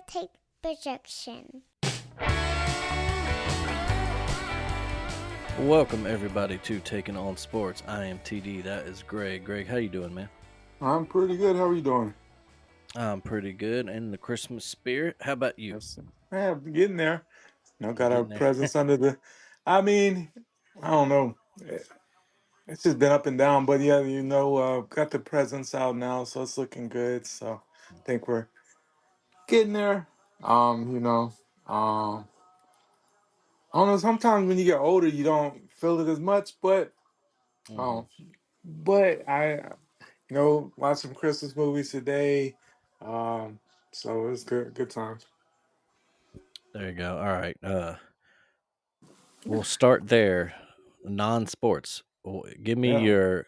take projection. Welcome everybody to Taking On Sports. I am TD. That is Greg. Greg, how you doing, man? I'm pretty good. How are you doing? I'm pretty good. In the Christmas spirit. How about you? Yes. Yeah, getting there. Got our Getting there. presents under the. I mean, I don't know. It's just been up and down, but yeah, got the presents out now, so it's looking good. So I think we're getting there. Um, you know, um, I don't know. Sometimes when you get older, you don't feel it as much, but hmm um, watch some Christmas movies today. Um, so it's good times. There you go. All right. We'll start there. Non-sports. Yeah,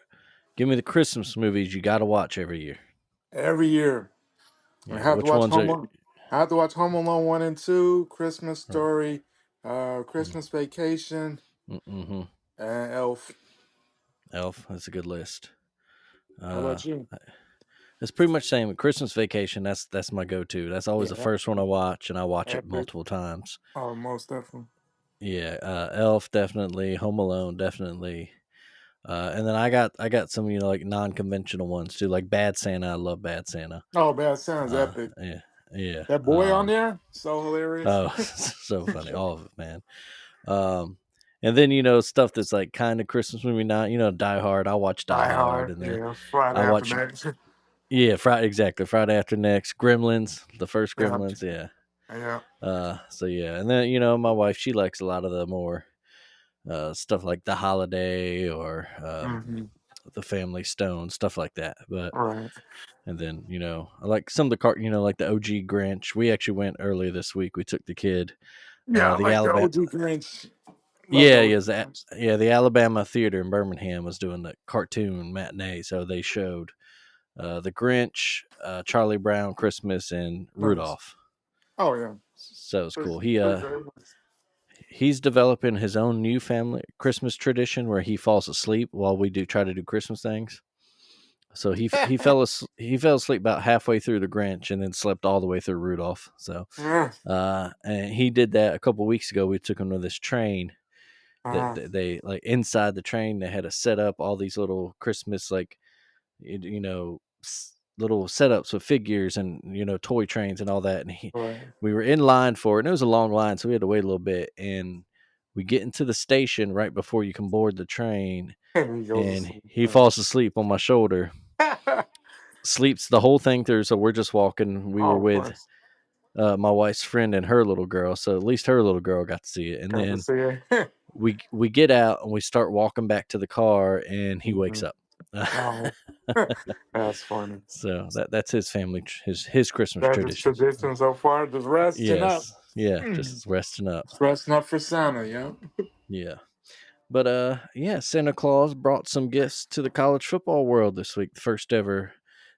give me the Christmas movies you got to watch every year. every year. I Yeah. have to Which watch ones Home are? Alone. I have to watch Home Alone 1 and 2, Christmas Story, Christmas Vacation, Mm-hmm. and Elf. Elf. That's a good list. How Uh, about you? it's pretty much same. Christmas Vacation. That's my go-to. That's always the Yeah, first one I watch, and I watch it epic. multiple times. Oh, most definitely. Yeah, Elf definitely, Home Alone definitely, and then I got some like non-conventional ones too, like Bad Santa. I love Bad Santa. Oh, Bad sounds Uh, epic. yeah, yeah. That boy on there, so hilarious. Oh, so funny, all of it, man. Um, and then stuff that's like kind of Christmas movie, not Die Hard. I watch Die Die Hard, Hard, and then yeah. I Friday after watch that. Friday exactly Friday After Next, Gremlins, the first Yeah, Gremlins, yeah. yeah. So yeah, and then my wife, she likes a lot of the more stuff like The Holiday or Hmm. The Family Stone, stuff like that. But Right. and then I like some of the like the OG Grinch. We actually went earlier this week. We took the kid. Yeah, I The like the Alabama, OG Grinch. Love the yeah, OG yeah, Grinch. the Alabama Theater in Birmingham was doing the cartoon matinee, so they showed the Grinch, Charlie Brown Christmas, and Nice. Rudolph. Oh yeah. So it's Pretty, cool. pretty good. He's developing his own new family Christmas tradition where he falls asleep while we do try to do Christmas things. So he fell asleep about halfway through the Grinch and then slept all the way through Rudolph. So Yeah. and he did that a couple weeks ago. We took him to this train Uh-huh. that they like inside the train they had to set up all these little Christmas like little setups with figures and toy trains and all that. And Right. we were in line for it, and it was a long line, so we had to wait a little bit. And we get into the station right before you can board the train, And he goes to and sleep. he falls asleep on my shoulder, sleeps the whole thing through. So we're just walking. We Oh, were of with course. my wife's friend and her little girl, so at least her little girl got to see it. And Got to then see it. we get out and we start walking back to the car, and he wakes Mhm. up. Oh, that's funny. So that's his family, his Christmas That's his traditions. tradition so far. Just resting up. Yes, yeah, Mm. just resting up. Just resting up for Santa, yeah. Yeah, but yeah, Santa Claus brought some gifts to the college football world this week. The first ever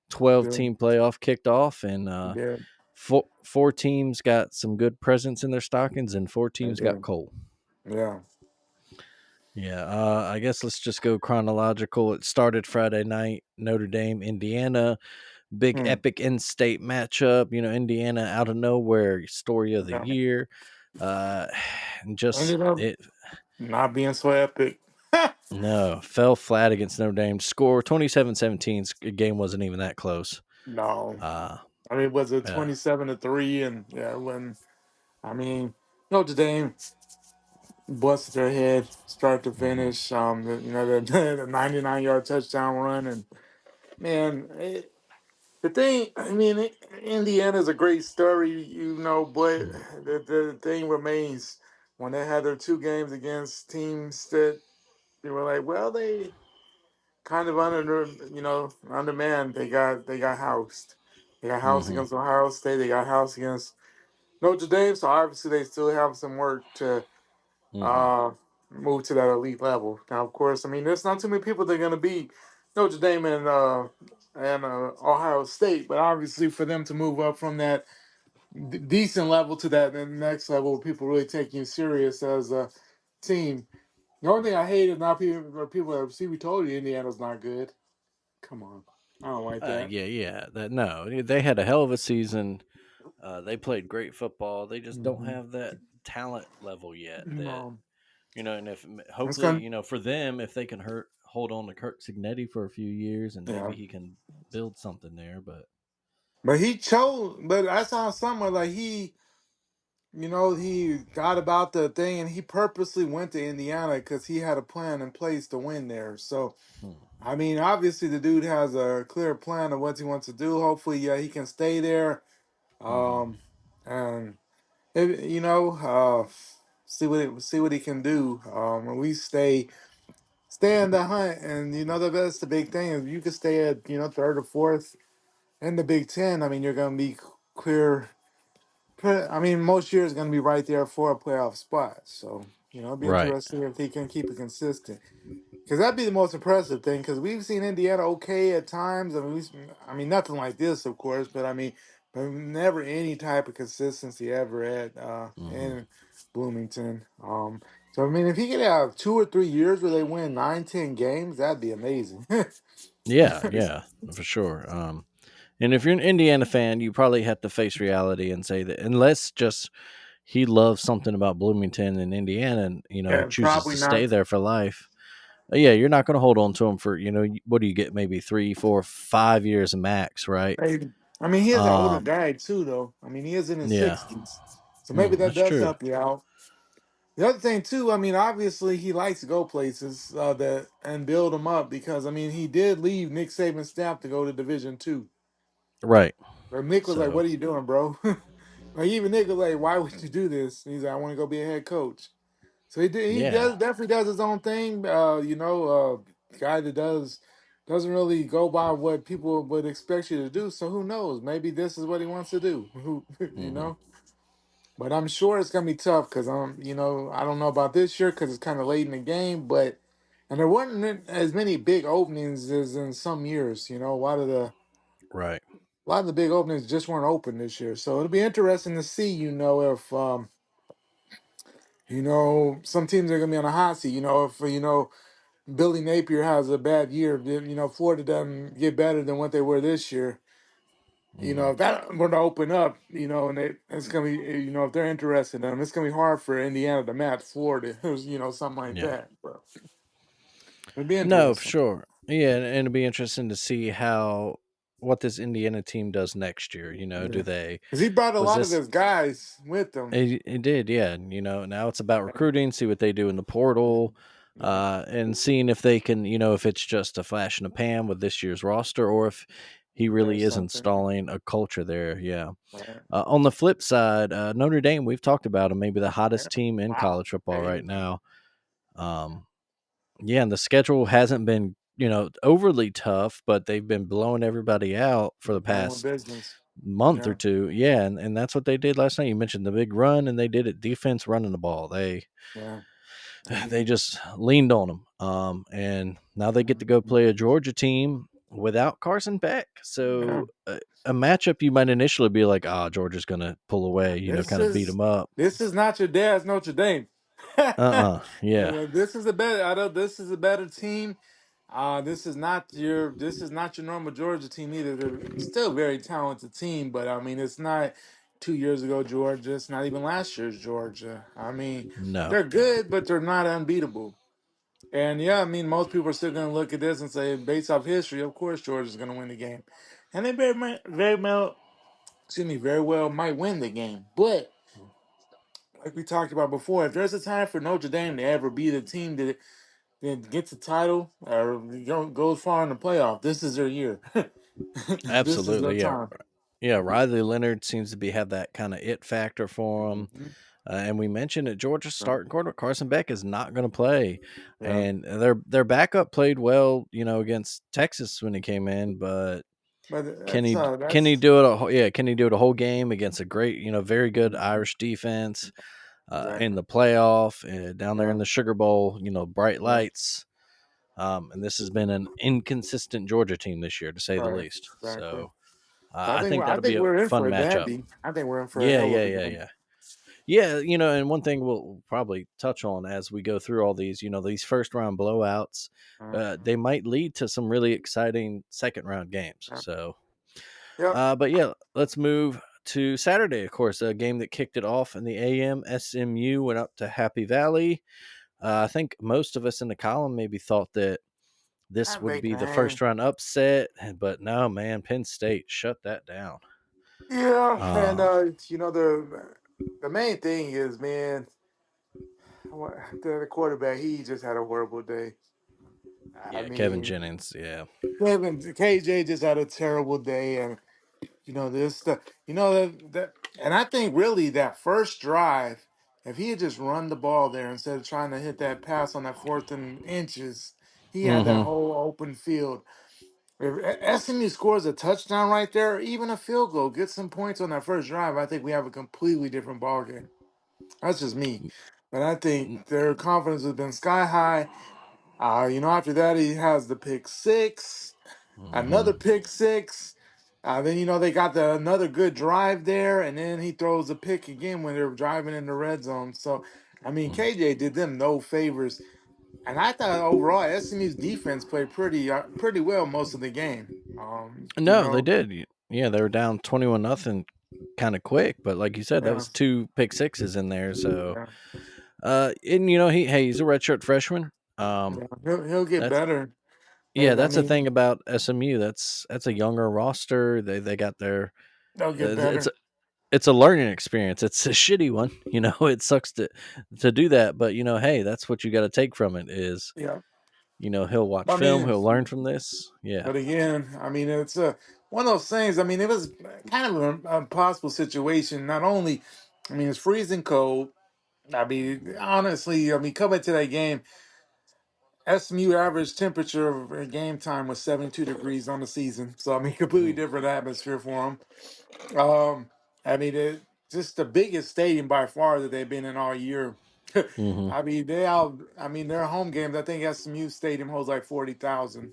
12 Yeah. team playoff kicked off, and Yeah. four teams got some good presents in their stockings, and four They teams got do. coal. Yeah. Yeah, I guess let's just go chronological. It started Friday night, Notre Dame, Indiana, big Hmm. epic in-state matchup. Indiana out of nowhere, story of the Yeah. year. Uh, and just Ended up it not being so epic. no fell flat against Notre Dame. Score 27-17. Game wasn't even that close. No. Uh, I mean, was it uh 27-3? And yeah, when I mean, Notre Dame busted their head start to mhm, finish. The 99-yard touchdown run, and man, the thing, I mean, Indiana's a great story, but the thing remains when they had their two games against teams that they were like, well, they kind of undermanned. They got housed. They got housed mhm, against Ohio State. They got housed against Notre Dame. So obviously they still have some work to mhm, uh, move to that elite level. Now, of course, I mean, there's not too many people that are going to beat Notre Dame and Ohio State, but obviously for them to move up from that decent level to that then next level, people really taking you serious as a team. The only thing I hate is not people that see we told you Indiana's not good. Come on, I don't like that. yeah, that no, they had a hell of a season. They played great football. They just don't Hmm. have that talent level yet. That No, and if that's hopefully gonna. for them, if they can hold on to Kirk Signetti for a few years, and Yeah, maybe he can build something there. But but he chose. But I saw somewhere like he got about the thing, and he purposely went to Indiana because he had a plan in place to win there. So hmm, I mean, obviously the dude has a clear plan of what he wants to do. Hopefully, yeah, he can stay there. hmm, And see what he can do. And we stay in the hunt, and that's the big thing. If you could stay at third or fourth in the Big Ten, I mean, you're gonna be clear. I mean, most years going to be right there for a playoff spot. So it'd be right, interesting if he can keep it consistent. Because that'd be the most impressive thing. Because we've seen Indiana okay at times. I mean, nothing like this, of course, but I mean, but never any type of consistency ever at hmm, in Bloomington. So I mean, if he could have 2 or 3 years where they win 9, 10 games, that'd be amazing. yeah, yeah, for sure. And if you're an Indiana fan, you probably have to face reality and say that unless just he loves something about Bloomington and Indiana, and Yeah, chooses probably to stay not. there for life. Yeah, you're not going to hold on to him for what do you get, maybe 3, 4, 5 years max, right? Maybe. I mean, he is an older Um, guy too, though. I mean, he is in his yeah, 60s, so maybe that that's does true. help you out. The other thing too, I mean, obviously he likes to go places that and build them up because I mean he did leave Nick Saban's staff to go to Division 2. Right. But Nick was like, So "What are you doing, bro?" Like even Nick was like, "Why would you do this?" And he's like, "I want to go be a head coach." So he did. He yeah, does definitely does his own thing. Guy that doesn't really go by what people would expect you to do. So who knows? Maybe this is what he wants to do. Who you hmm, know? But I'm sure it's gonna be tough because I don't know about this year because it's kind of late in the game. But and there wasn't as many big openings as in some years. right. A lot of the big openings just weren't open this year. So it'll be interesting to see. If some teams are gonna be on a hot seat. If Billy Napier has a bad year, Florida doesn't get better than what they were this year. Hmm. If that were to open up, and it's gonna be, if they're interested in them, it's gonna be hard for Indiana to match Florida, something like Yeah. that. But it'd be No, for interesting. sure. Yeah, and it'll be interesting to see what this Indiana team does next year. Do Yeah, they because he brought a was lot of this his guys with him. it did, yeah. And, now it's about Yeah, recruiting, see what they do in the portal, yeah, and seeing if they can, if it's just a flash in the pan with this year's roster, or if he really there's is something. installing a culture there. Yeah. Right. On the flip side, Notre Dame, we've talked about them, maybe the Yeah. hottest team in Wow. college football right Hey, now. Um, yeah, and the schedule hasn't been, overly tough, but they've been blowing everybody out for the handling past business. month or Yeah, two. Yeah, and that's what they did last night. You mentioned the big run, and they did it defense running the ball. They yeah. I they mean, just leaned on them. And now they get to go play a Georgia team without Carson Beck. yeah. So a matchup you might initially be like, Georgia's going to pull away, This kind of beat is them up. this is not your dad's Notre Dame. Yeah. This is a better. I know this is a better team. This is not your normal Georgia team either. They're still a very talented team, but I mean it's not 2 years ago Georgia. It's not even last year's Georgia. I mean No. they're good, but they're not unbeatable. And yeah, I mean most people are still going to look at this and say, based off history, of course Georgia's going to win the game, and they very well might win the game. But like we talked about before, if there's a time for Notre Dame to ever be the team that gets a title or goes far in the playoff, this is their year. This is their Absolutely. Yeah. time. Yeah, Riley Leonard seems to have that kind of it factor for him. Mhm. And we mentioned that Georgia's Yeah, starting quarterback Carson Beck is not going to play, yeah. and their backup played well, against Texas when he came in. But But can that's he can he that's do it? Yeah, can he do it a whole game against a great, very good Mhm. Irish defense in Exactly. the playoff down there Yeah, in the Sugar Bowl? Bright yeah. lights. And this has been an inconsistent Georgia team this year, to say the Right. least. Exactly. So So I I think think I that'll be think a we're in fun for a matchup. daddy. I think we're in for a Yeah, hell yeah, of a yeah, game. yeah. Yeah, and one thing we'll probably touch on as we go through all these, these first round blowouts, Mhm. they might lead to some really exciting second round games. Yeah. So, Yep. but yeah, let's move to Saturday, of course, a game that kicked it off in the AM. SMU went up to Happy Valley. I think most of us in the column maybe thought that this I'm would making be a the hand. first round upset, but no, man, Penn State shut that down. Yeah, and Um, the main thing is, man, the quarterback, he just had a horrible day. I yeah, Kevin mean, Jennings, yeah. Kevin KJ just had a terrible day, and this the and I think really that first drive, if he had just run the ball there instead of trying to hit that pass on that 4th and inches, he had that Mm-hmm. whole open field. If SMU scores a touchdown right there, or even a field goal, get some points on that first drive, I think we have a completely different ball game. That's just me. But I think their confidence has been sky high. After that, he has the pick six, Mm-hmm. another pick six. Then they got another good drive there, and then he throws a pick again when they're driving in the red zone. So, I mean, KJ did them no favors, and I thought overall SMU's defense played pretty well most of the game. No, they did. Yeah, they were down 21-0 kind of quick, but like you said, that Yeah, was two pick sixes in there. So, yeah, and he's a redshirt freshman. Um, yeah. He'll get that's better, yeah, and I that's the mean thing about SMU. That's a younger roster. They got their they'll get it's better. it's a learning experience. It's a shitty one, It sucks to do that, but hey, that's what you got to take from it. Is Yeah, he'll watch I film, mean. he'll learn from this. Yeah. But again, I mean, it's one of those things. I mean, it was kind of an impossible situation. Not only, I mean, it's freezing cold. I mean, honestly, I mean, coming to that game, SMU average temperature of game time was 72 degrees on the season. So, I mean, completely Mm, different atmosphere for them. I mean, just the biggest stadium by far that they've been in all year. mhm, I mean, their home games, I think SMU Stadium holds like 40,000.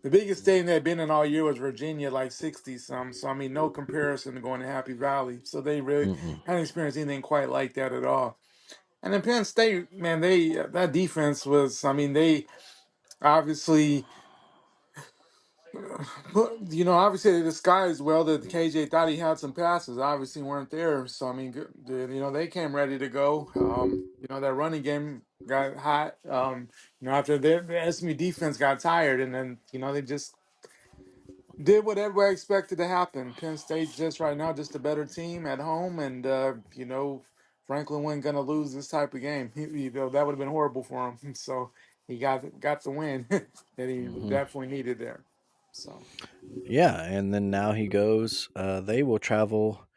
The biggest stadium they've been in all year was Virginia, like 60 some. So I mean, no comparison to going to Happy Valley. So they really mm-mm. hadn't experienced anything quite like that at all. And then Penn State, man, they that defense was. I mean, they obviously, obviously they disguised well that KJ thought he had some passes. Obviously weren't there. So I mean, they came ready to go. That running game got hot. After the SMU defense got tired, and then they just did what everybody expected to happen. Penn State just right now just a better team at home, and Franklin wasn't gonna lose this type of game. That would have been horrible for him. So he got the win that he Mhm. definitely needed there. So Yeah, and then now he goes. They will travel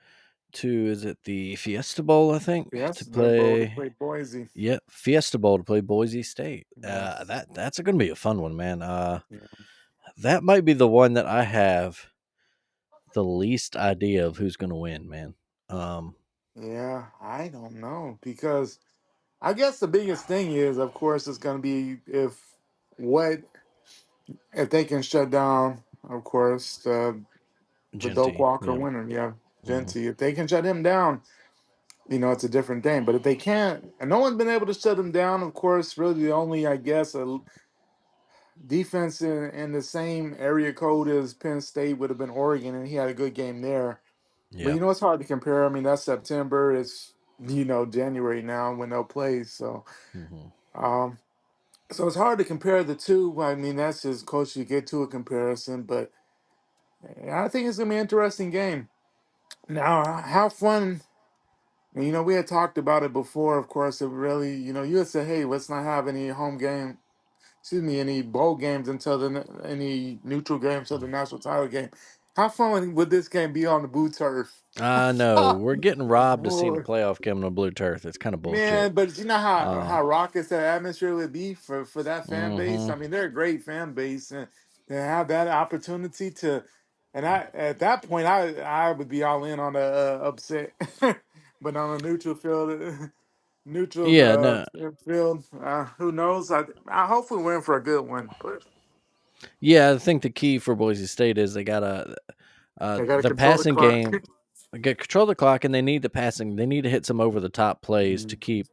to, is it the Fiesta Bowl? I think to yes, they're bold to play. play Boise. Yeah, Fiesta Bowl to play Boise State. Yes, That's going to be a fun one, man. yeah, That might be the one that I have the least idea of who's going to win, man. Um, yeah. I don't know because I guess the biggest thing is, of course, it's gonna be what if they can shut down, of course, the Doak Genty, Walker yeah. winner, yeah, Hmm. Genty. If they can shut him down, it's a different thing. But if they can't, and no one's been able to shut him down, of course, really the only, I guess, a defense in the same area code as Penn State would have been Oregon, and he had a good game there. But Yeah. it's hard to compare. I mean, that's September. It's January now when they'll play. Hmm. Um, so it's hard to compare the two. I mean, that's just coach you get to a comparison, but I think it's gonna be an interesting game. Now, how fun. And, we had talked about it before, of course. It really, you had said, hey, let's not have any any bowl games until any neutral games until the national title game. How fun would this game be on the blue turf? I know we're getting robbed of seeing a Boy, playoff game on a blue turf. It's kind of bullshit. man, but you know how Um, raucous that atmosphere would be for that fan base. hmm I mean, they're a great fan base, and to have that opportunity to, and I at that point I would be all in on the upset, but on a neutral field. Neutral Yeah, no, field. Who knows? I hopefully win for a good one, but yeah. I think the key for Boise State is they got they got to the control the passing clock. game. Get control the clock, and they need the passing. They need to hit some over the top plays to Mm. keep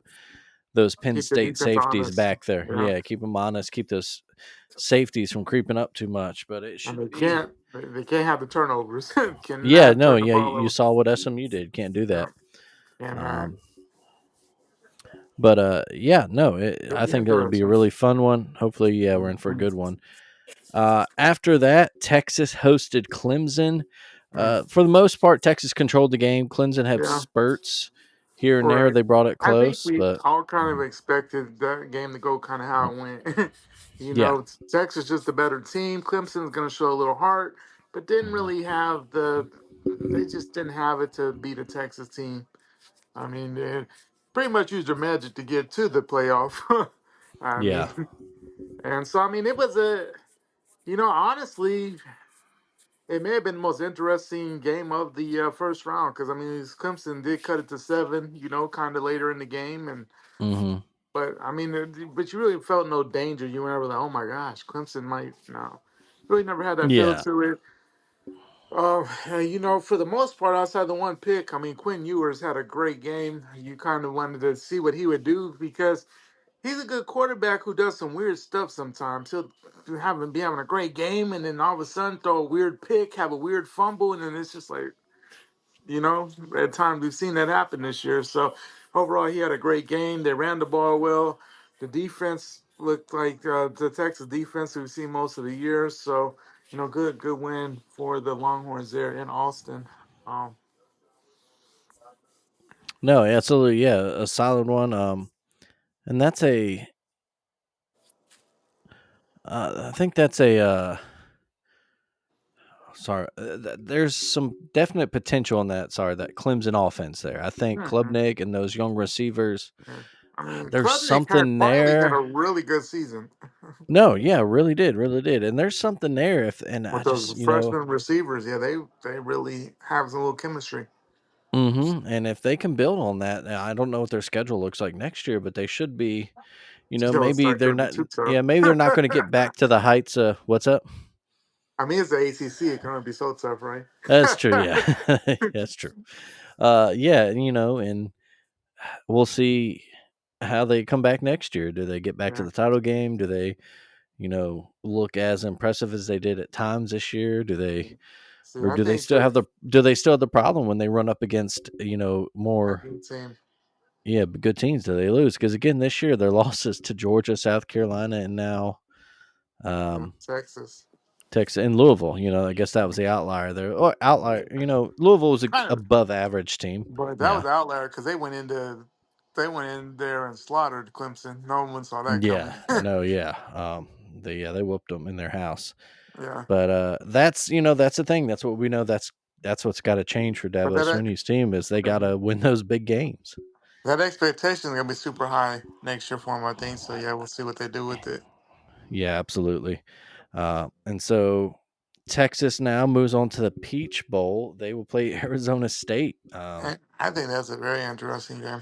those Penn Keep the State defense safeties honest. back there. Yeah, Yeah, keep them honest. Keep those safeties from creeping up too much. But it and should they be. can't. They can't have the turnovers. Yeah, Cannot no, turn the yeah, ball you over. saw what SMU did. Can't do Yeah, that. cannot. Um, but yeah, no, It'll I be think it'll be a interesting. really fun one. Hopefully, yeah, we're in for a Mhm. good one. After that, Texas hosted Clemson. Mm. For the most part, Texas controlled the game. Clemson had Yeah, spurts here and there. right. They brought it I think close, we but all kind of mm, expected that game to go kind of how it went. yeah, Texas just a better team. Clemson's going to show a little heart, but didn't mhm, really have the. They just didn't have it to beat a Texas team. I mean, they pretty much used their magic to get to the playoff. I yeah, mean, and so I mean, it was a. Honestly, it may have been the most interesting game of the first round because I mean, Clemson did cut it to 7. Kind of later in the game, and hmm but I mean, but you really felt no danger. You were never like, oh my gosh, Clemson might no. Really never had that feel yeah. to it. For the most part, outside the one pick, I mean, Quinn Ewers had a great game. You kind of wanted to see what he would do because he's a good quarterback who does some weird stuff sometimes. He'll be having a great game, and then all of a sudden throw a weird pick, have a weird fumble, and then it's just like, at times we've seen that happen this year. So overall, he had a great game. They ran the ball well. The defense looked like the Texas defense we've seen most of the year. So good win for the Longhorns there in Austin. Um, No, absolutely, yeah, a solid one. And that's a, I think that's a, sorry, there's some definite potential in that. Sorry, that Clemson offense there. I think mhm, Klubnik and those young receivers. yeah. I mean, There's Klubnik had something finally had a there. really good season No, yeah, really did. And there's something there. If and I with those just freshman receivers. Yeah, they really have some little chemistry. and if they can build on that, I don't know what their schedule looks like next year, but they should be. It's Maybe not they're going to be not. too tough. Yeah, maybe they're not going to get back to the heights. What's up? I mean, it's the ACC. It's going to be so tough, right? That's true. Yeah, that's true. Yeah, and we'll see how they come back next year. Do they get back to Yeah. the title game? Do they, look as impressive as they did at times this year? Do they, See, or I do they think still that have the problem when they run up against a more good team. good teams? Do they lose? Because again, this year their losses to Georgia, South Carolina, and now Texas. Texas and Louisville. I guess that was Yeah. the outlier there. Or outlier, Louisville was a Kind of, above average team. but that Yeah, was the outlier because they went in there and slaughtered Clemson. No one saw that yeah, coming. no, yeah. They whooped them in their house. Yeah, But that's that's the thing. That's what we know. That's what's got to change for but Dabo Swinney's team is they got uh, to win those big games. that expectation is gonna be super high next year for them, I think. So yeah, we'll see what they do with it. Yeah, absolutely. And so Texas now moves on to the Peach Bowl. They will play Arizona State. I think that's a very interesting game.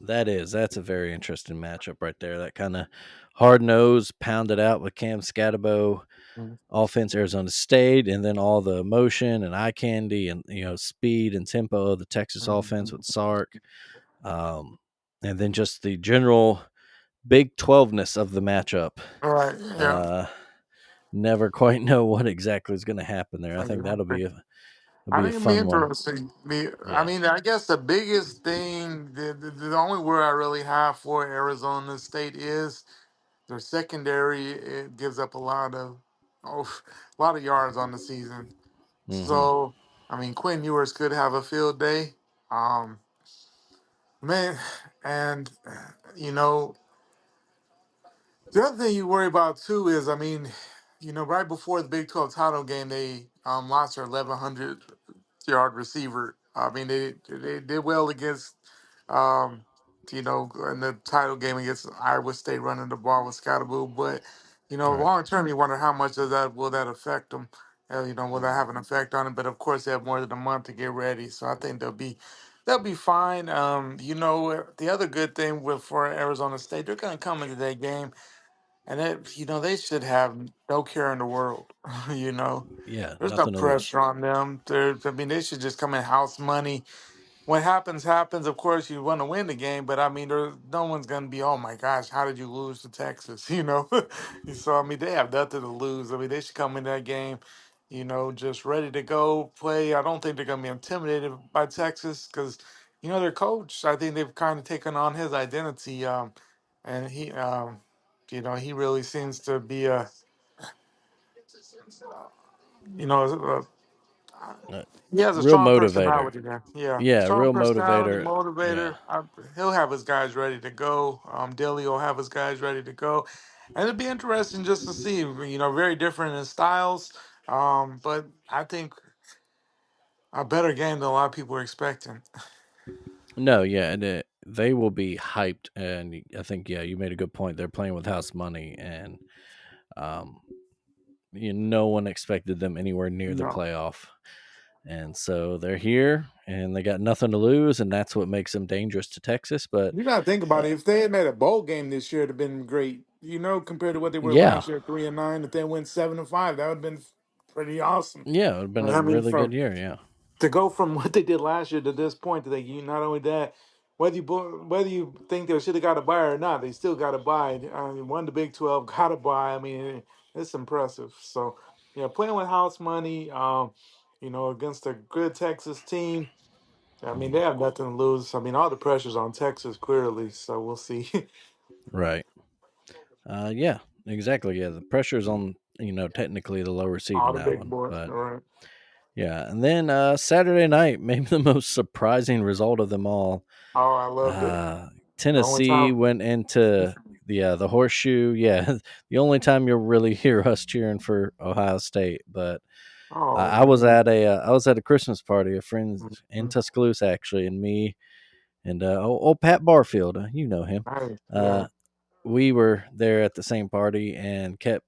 That's a very interesting matchup right there. That kind of hard nosed, pounded out with Cam Scatabo Mhm. offense, Arizona State, and then all the motion and eye candy and speed and tempo of the Texas offense with Sark. Um, and then just the general Big 12ness of the matchup. All right, yeah. Uh, Never quite know what exactly is going to happen there. I think Okay. that'll I be a think it'd be fun one. interesting. I Yeah. mean, I guess the biggest thing, the only word I really have for Arizona State is their secondary. It gives up a lot of yards on the season. hmm So, I mean, Quinn Ewers could have a field day. Um, man, and you know, the other thing you worry about too is, I mean, right before the Big 12 title game, they lost their 1,100-yard receiver. I mean, they did well against, um, in the title game against Iowa State running the ball with Scottaboo. But Right. long term, you wonder how much of that will that affect them. Will that have an effect on it? But of course, they have more than a month to get ready, so I think they'll be fine. The other good thing for Arizona State, they're going to come into that game and they should have no care in the world. you know, Yeah. there's no Nothing to lose. pressure on them. I mean, they should just come in house money. What happens, happens. Of course, you want to win the game, but I mean, there's no one's gonna be, oh my gosh, how did you lose to Texas? So I mean, they have nothing to lose. I mean, they should come in that game, just ready to go play. I don't think they're going to be intimidated by Texas because, their coach, I think they've kind of taken on his identity. And he really seems to be you know, Uh, he has a real strong motivator. personality there. Yeah, Yeah, strong real personality, motivator. Yeah. motivator. He'll have his guys ready to go. Dilly will have his guys ready to go, and it'd be interesting just to see. Very different in styles, but I think a better game than a lot of people are expecting. No, yeah, and they will be hyped. And I think, yeah, you made a good point. They're playing with house money, and um, no one expected them anywhere near the No, playoff. And so they're here, and they got nothing to lose, and that's what makes them dangerous to Texas. But you gotta think about uh, it. If they had made a bowl game this year, it'd have been great. Compared to what they were yeah, last year, 3-9. If they went 7-5, that would have been pretty awesome. yeah, it would have been a I mean, really from good year. Yeah, to go from what they did last year to this point, not only that, whether you think they should have got a buy or not, they still got a buy. I mean, won the Big 12, got a buy. I mean, it's impressive. So, yeah, playing with house money, against a good Texas team. I mean, they have nothing to lose. I mean, all the pressure's on Texas clearly. So we'll see. right. Yeah, exactly. Yeah, the pressure's on technically the lower seed All in the that big one, boys. but All right. yeah. And then Saturday night, maybe the most surprising result of them all. Oh, I loved it. Uh, The only Tennessee time. went into the horseshoe. Yeah, the only time you'll really hear us cheering for Ohio State. But Oh I was man. at a Christmas party, a friend's in Mhm. Tuscaloosa actually, and me and old Pat Barfield, you know him. Nice. Yeah. Uh, we were there at the same party and kept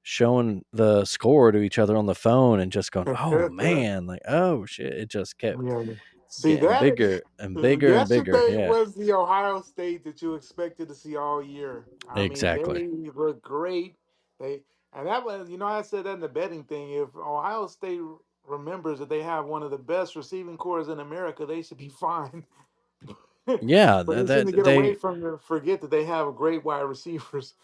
showing the score to each other on the phone and just going, "Oh man!" Like, "Oh shit!" It just kept Yeah. See getting that bigger and bigger and bigger. yesterday Yeah, was the Ohio State that you expected to see all year. I mean, exactly. they look great. They and that was, I said that in the betting thing. If Ohio State remembers that they have one of the best receiving cores in America, they should be fine. Yeah, But they seem to that get away they from the forget that they have great wide receivers.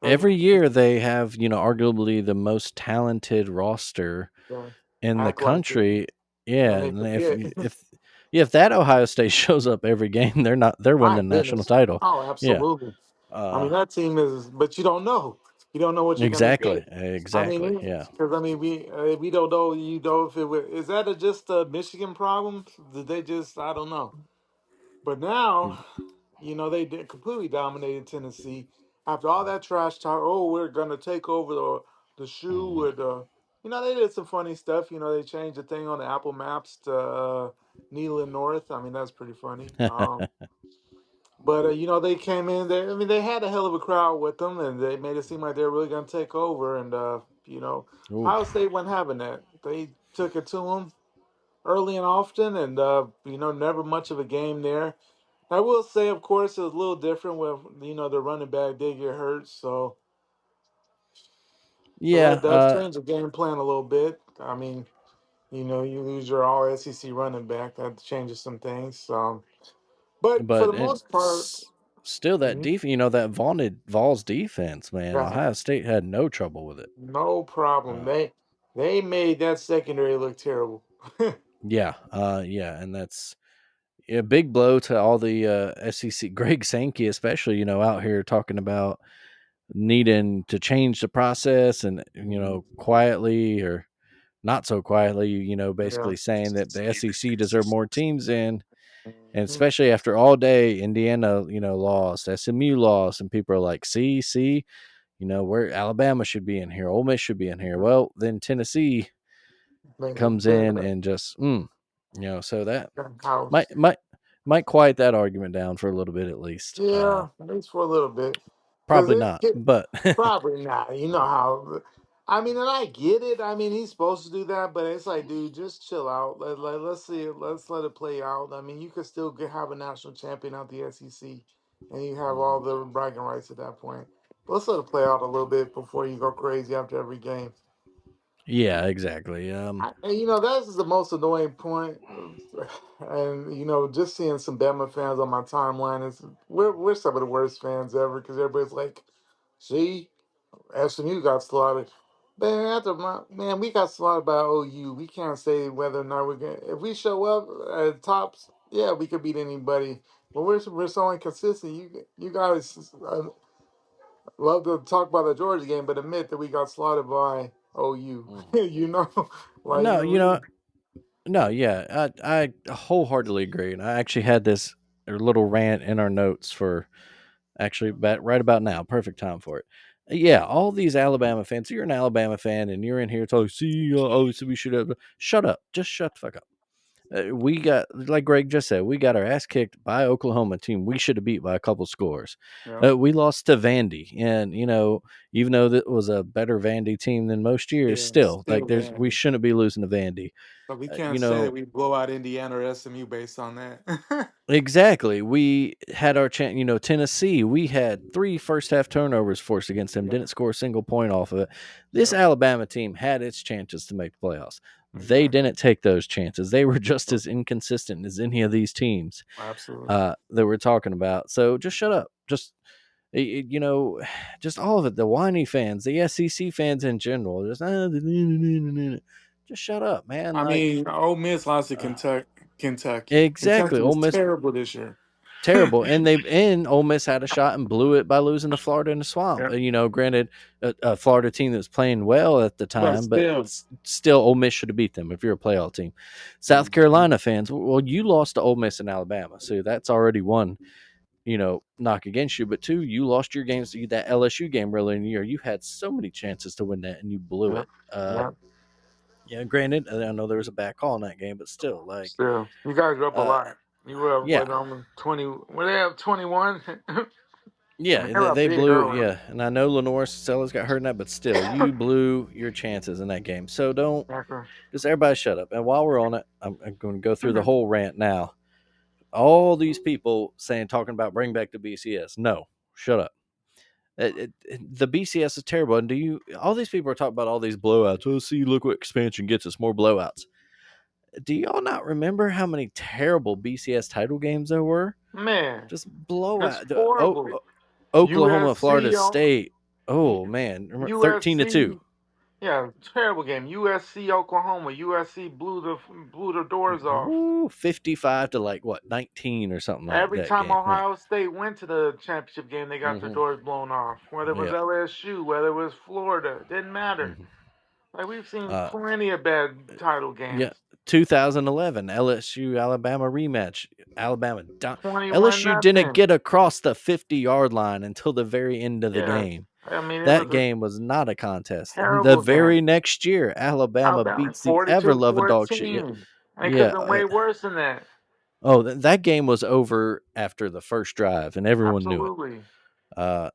Like, every year they have arguably the most talented roster yeah, in the act like it, country. Yeah, and they and if forget. you- if yeah, if that Ohio State shows up every game, they're winning My the national goodness. title. Oh, Yeah. absolutely. I mean, Uh that team is, but you don't know. You don't know what you're gonna exactly. get. I Exactly. mean, Yeah. because I mean, we don't know. You know if it was, is that just a Michigan problem? Did they just I don't know. But now, they did completely dominated Tennessee after all that trash talk. Oh, we're gonna take over the shoe with they did some funny stuff. They changed the thing on the Apple Maps to Neyland North. I mean, that's pretty funny. But they came in there. I mean, they had a hell of a crowd with them, and they made it seem like they were really going to take over. And Ohio Oof. State wasn't having that. They took it to them early and often, and never much of a game there. I will say, of course, it was a little different with the running back did get hurt, so Yeah, that does change the game plan a little bit. I mean, you lose your All SEC running back, that changes some things. But for but the most part. still that Mhm. defense, that vaunted Vols defense, man. Yeah. Ohio State had no trouble with it. No problem. Uh, They made that secondary look terrible. yeah, and that's a big blow to all the SEC. Greg Sankey, especially, out here talking about needing to change the process and quietly or not so quietly, Yeah. basically saying that the SEC deserve more teams in, and Mhm. especially after all day, Indiana, lost, SMU lost, and people are like, see, where Alabama should be in here, Ole Miss should be in here. Well, then Tennessee comes in The and just, so that house. might quiet that argument down for a little bit at least. Yeah, at least for a little bit. Because Probably not, but probably not. You know how. I mean, and I get it. I mean, he's supposed to do that, but it's like, dude, just chill out. Let's see it. Let's let it play out. I mean, you could still have a national champion out the SEC, and you have all the bragging rights at that point. But let's let it play out a little bit before you go crazy after every game. yeah, exactly. And that's the most annoying point. And just seeing some Bama fans on my timeline is we're some of the worst fans ever because everybody's like, "See, SMU got slaughtered." Man, man, we got slaughtered by OU. We can't say whether or not we're going. If we show up at tops, yeah, we could beat anybody. But we're so inconsistent. You guys love to talk about the Georgia game, but admit that we got slaughtered by OU. Mhm. you know, like No, we. no, yeah, I wholeheartedly agree, and I actually had this little rant in our notes for actually right about now. Perfect time for it. Yeah, all these Alabama fans. You're an Alabama fan, and you're in here talking. See, so we should have. Shut up. Just shut the fuck up. We got, like Greg just said, we got our ass kicked by Oklahoma team. We should have beat by a couple scores. Yeah, We lost to Vandy, and even though that was a better Vandy team than most years, yeah, still like still we bad. shouldn't be losing to Vandy. But we Uh, can't you say that know, we blow out Indiana or SMU based on that. exactly. We had our chance. Tennessee. We had 3 first half turnovers forced against them. Yeah, Didn't score a single point off of it. This yeah, Alabama team had its chances to make the playoffs. They exactly. didn't take those chances. They were just as inconsistent as any of these teams Absolutely. that we're talking about. So just shut up. Just just all of it. The whiny fans, the SEC fans in general, just shut up, man. I Like mean, Ole Miss lost to uh, Kentucky. Kentucky. exactly, Kentucky Ole was Miss terrible this year. terrible, and Ole Miss had a shot and blew it by losing to Florida in the swamp. Yeah, Granted, a Florida team that was playing well at the but time, but still, still, Ole Miss should have beat them if you're a playoff team. South Mhm. Carolina fans, well, you lost to Ole Miss and Alabama, so that's already one knock against you. But two, you lost your games. That LSU game earlier in the year, you had so many chances to win that, and you blew yeah, it. yeah. Yeah, granted, I know there was a bad call in that game, but still, like, Still, you guys were up a uh, lot. You were up yeah, with 20. Were they up 21? I mean, yeah, they were up they big blew. early. Yeah, and I know Lenore Sellers got hurt in that, but still, you blew your chances in that game. So don't Exactly. just everybody shut up. And while we're on it, I'm going to go through the whole rant now. All these people talking about bring back the BCS. No, shut up. The BCS is terrible. And all these people are talking about all these blowouts. Oh, see, look what expansion gets us more blowouts. Do y'all not remember how many terrible BCS title games there were? Man, Just it's blowout. horrible. Oklahoma, Florida USC, State. Oh man, 13-2. USC, yeah, terrible game. USC, Oklahoma. USC blew the doors off. Ooh, 55 to like what 19 or something like Every that time game. Yeah. Ohio State went to the championship game, they got their Mm-hmm. doors blown off. Whether it was Yeah. LSU, whether it was Florida, didn't matter. Mm-hmm. Like we've seen Uh, plenty of bad title yeah. games. 2011 LSU Alabama rematch. Alabama down. 21 LSU didn't nothing. get across the 50-yard line until the very end of the Yeah. game. I mean, it That was a game was not a contest. And the terrible very game. next year, Alabama Alabama beats the ever loving dog shit. 42-14. And it could Yeah. have been way worse than that. Oh, that game was over after the first drive, and everyone knew it. Absolutely. Uh,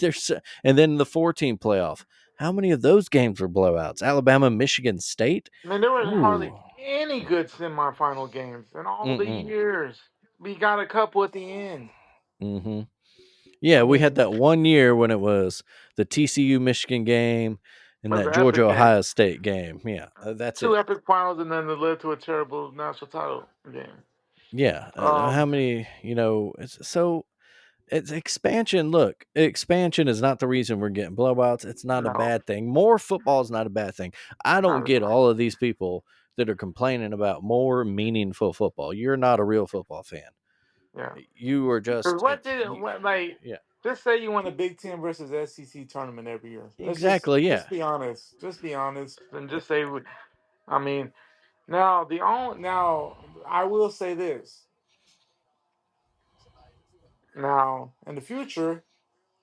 there's and then the 14 playoff. How many of those games were blowouts? Alabama, Michigan State. I mean, there was hardly Ooh. any good semifinal games in all the Mm-mm. years. We got a couple at the end. Mm-hmm. Yeah, I we had mean, that one year when it was the TCU Michigan game it and was that an epic Georgia game. Ohio State game. Yeah, that's Two it. epic finals, and then it led to a terrible national title game. Yeah, how Um, many? It's expansion. Look, expansion is not the reason we're getting blowouts. It's not a no, bad thing. More football is not a bad thing. I don't not at get all. all of these people that are complaining about more meaningful football. You're not a real football fan. Yeah. You are Because just what did it, like, yeah, just say you won a Big Ten versus SEC tournament every year. Let's exactly, just yeah. be honest. Just be honest, and just say, I mean, now I will say this. Now in the future,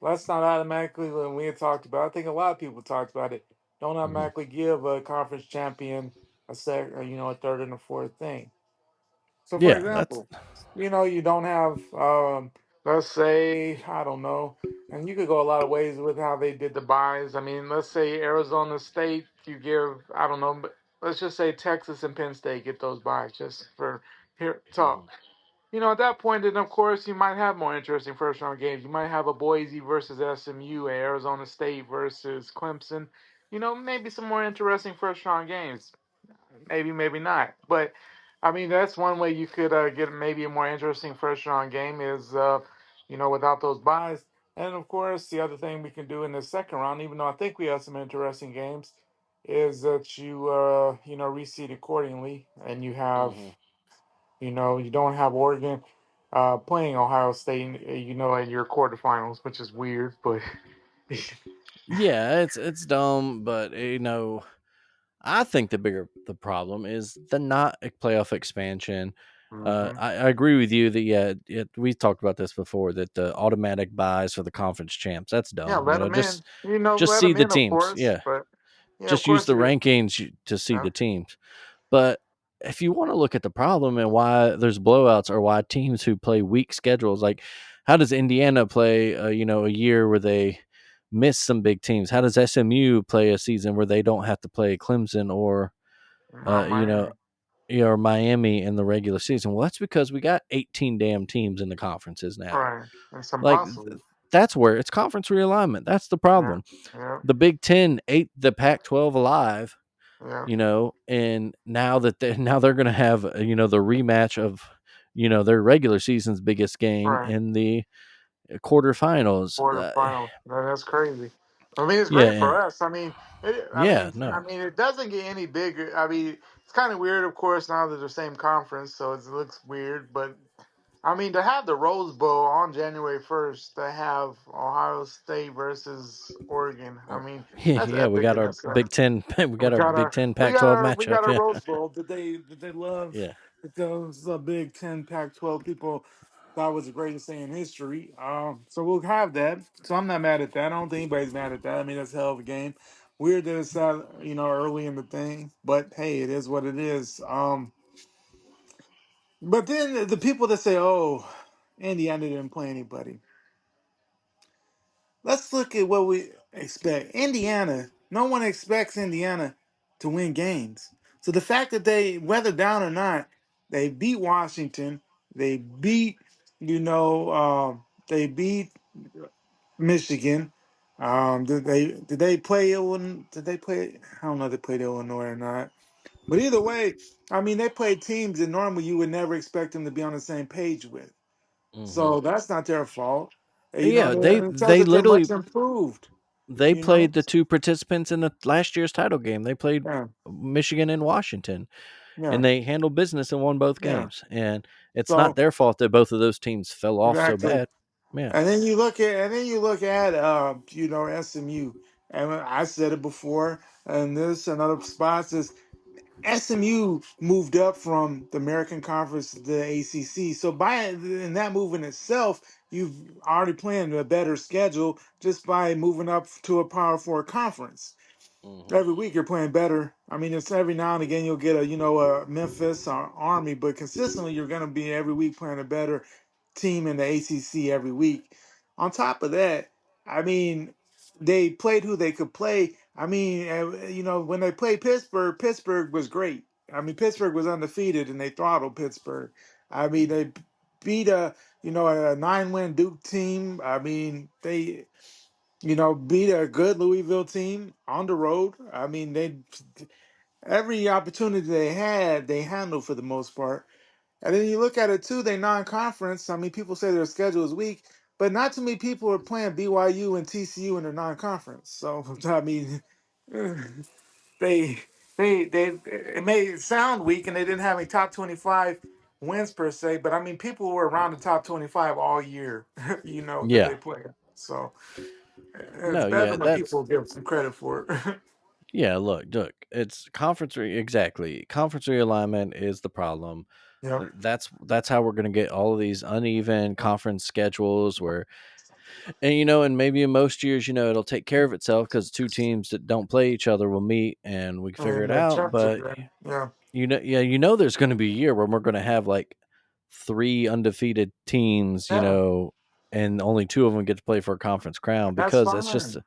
let's not automatically when we had talked about. I think a lot of people talked about it. Don't Mhm. automatically give a conference champion a third and a fourth thing. So, for Yeah, that's example, you don't have, let's say, I don't know, and you could go a lot of ways with how they did the buys. I mean, let's say Arizona State, you give, I don't know, but let's just say Texas and Penn State get those buys just for here talk. mhm. At that point, then of course you might have more interesting first round games. You might have a Boise versus SMU, a Arizona State versus Clemson. Maybe some more interesting first round games. Maybe, maybe not. But I mean, that's one way you could get maybe a more interesting first round game is, without those buys. And of course, the other thing we can do in the second round, even though I think we have some interesting games, is that you reseed accordingly, and you have Hmm. you don't have Oregon playing Ohio State, in your quarterfinals, which is weird, but Yeah, it's dumb, but I think the problem is the not a playoff expansion. Mhm. I agree with you that we talked about this before, that the automatic buys for the conference champs, that's Yeah, dumb. let them in. Just Let see them the in, of teams. course, Yeah, but yeah, of just use course the you. rankings to see Yeah, the teams. But if you want to look at the problem and why there's blowouts, or why teams who play weak schedules, like how does Indiana play, a year where they miss some big teams? How does SMU play a season where they don't have to play Clemson or, not uh, you Miami, know, or Miami in the regular season? Well, that's because we got 18 damn teams in the conferences now. right? It's impossible. That's where it's conference realignment. That's the Yeah, problem. yeah, The Big Ten ate the Pac-12 alive, yeah. and now that now they're going to have the rematch of their regular season's biggest game Right. in the quarterfinals. Quarterfinal. That's crazy. I mean, it's great Yeah, for us. I mean, yeah, no, it doesn't get any bigger. I mean, it's kind of weird, of course, now that they're same conference, so it looks weird. But I mean, to have the Rose Bowl on January 1st, to have Ohio State versus Oregon. I mean, yeah, that's yeah. We epic got in our itself. Big Ten, we We got our got Big our Ten Pac-12 we got matchup. a Yeah, Rose Bowl that they love. yeah. That those Big Ten Pac-12 people thought was the greatest thing in history. So we'll have that. So I'm not mad at that. I don't think anybody's mad at that. I mean, that's a hell of a game. Weird that it's early in the thing, but hey, it is what it is. But then the people that say, "Oh, Indiana didn't play anybody," let's look at what we expect. Indiana, no one expects Indiana to win games. So the fact that they, whether down or not, they beat Washington, they beat, they beat Michigan. Did they play Illinois? Did they play? I don't know if they played Illinois or not. But either way, I mean, they played teams that normally you would never expect them to be on the same page with. Hmm. So that's not their fault. Yeah, It tells that they're much improved. they You know, played the two participants in the last year's title game. They played yeah, Michigan and Washington, yeah, and they handled business and won both yeah. games. And it's not So their fault that both of those teams fell off so exactly. bad. Yeah. And then you look at SMU, and I said it before, and this and other spots is SMU moved up from the American Conference to the ACC. So by in that move in itself, you've already planned a better schedule just by moving up to a Power Four conference. Hmm. Every week you're playing better. I mean, it's every now and again you'll get a Memphis or Army, but consistently you're going to be every week playing a better team in the ACC every week. On top of that, I mean, they played who they could play. I mean, when they played Pittsburgh, Pittsburgh was great. I mean, Pittsburgh was undefeated and they throttled Pittsburgh. I mean, they beat a 9-win Duke team. I mean, they beat a good Louisville team on the road. I mean, they every opportunity they had, they handled for the most part. And then you look at it too, they non-conference. I mean, people say their schedule is weak, but not too many people are playing BYU and TCU in their non-conference. So I mean, they it may sound weak, and they didn't have any top 25 wins per se, but I mean, people were around the top 25 all year. That Yeah. they play. So it's No. better Yeah. than what That's people give some credit for. yeah. Look. It's exactly. Conference realignment is the problem. Yeah. That's how we're going to get all of these uneven conference schedules where, and maybe in most years, it'll take care of itself because two teams that don't play each other will meet and we can figure And it the out. But championship, yeah. yeah, there's going to be a year where we're going to have like three undefeated teams, Yeah. and only two of them get to play for a conference crown That's because fine.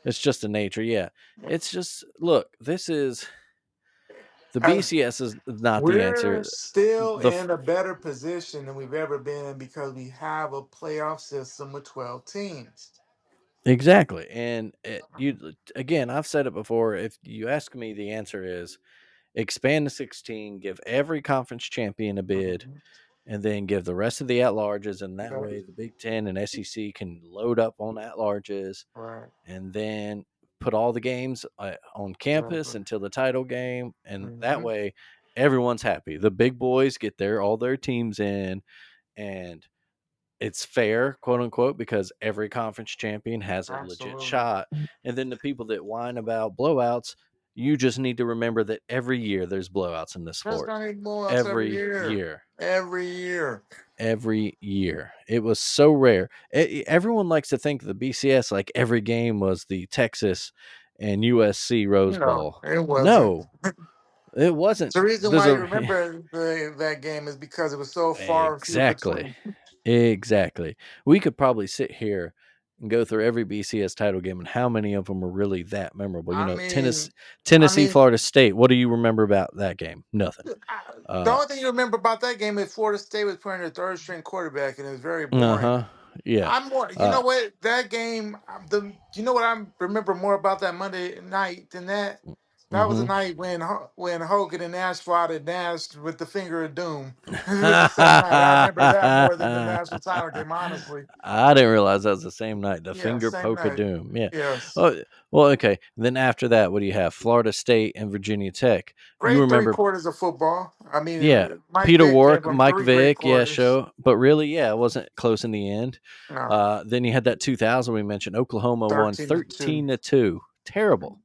it's just the nature. Yeah, it's just look. This is the Uh, BCS is not the we're answer. still The f- in a better position than we've ever been because we have a playoff system with 12 teams. exactly, and you again. I've said it before. If you ask me, the answer is expand to 16, give every conference champion a bid, Mhm. and then give the rest of the at-larges, and that That- way the Big Ten and SEC can load up on at-larges, right. and then put all the games on campus Exactly. until the title game, and that Mm-hmm. way everyone's happy. The big boys get all their teams in, and it's fair, quote unquote, because every conference champion has a legit Absolutely. shot. And then the people that whine about blowouts, you just need to remember that every year there's blowouts in this There's sport. gonna be blowouts every Every year. year. Every year. Every year. It was so rare. Everyone likes to think the BCS, like every game was the Texas and USC Rose No, Bowl. it wasn't. No, it wasn't. The reason There's why you a remember that game is because it was so far and few exactly. between. Exactly. We could probably sit here and go through every BCS title game and how many of them are really that memorable. I mean, I Tennessee, mean, Florida State. What do you remember about that game? Nothing. the Uh only thing you remember about that game is Florida State was playing their third string quarterback, and it was very boring. huh. Yeah. I'm more. You Uh know what? That game. You know what I remember more about that Monday night than that. That was the mm-hmm. night when Hogan and Nash fought at Nash with the finger of doom. It was the same night. I remember that more than the national title game. Honestly. I didn't realize that was the same night. The Yeah, finger same poke of night. doom. Yeah. Yes. Oh, well, okay. Then after that, what do you have? Florida State and Virginia Tech. You Great three remember? quarters of football. I Yeah. mean, Mike Peter Vick gave Warwick, them Mike three great Vick. Yeah, quarters. show. But really, yeah, it wasn't close in the end. No, Then you had that 2000 we mentioned. Oklahoma won 13-2. 13-2. Terrible.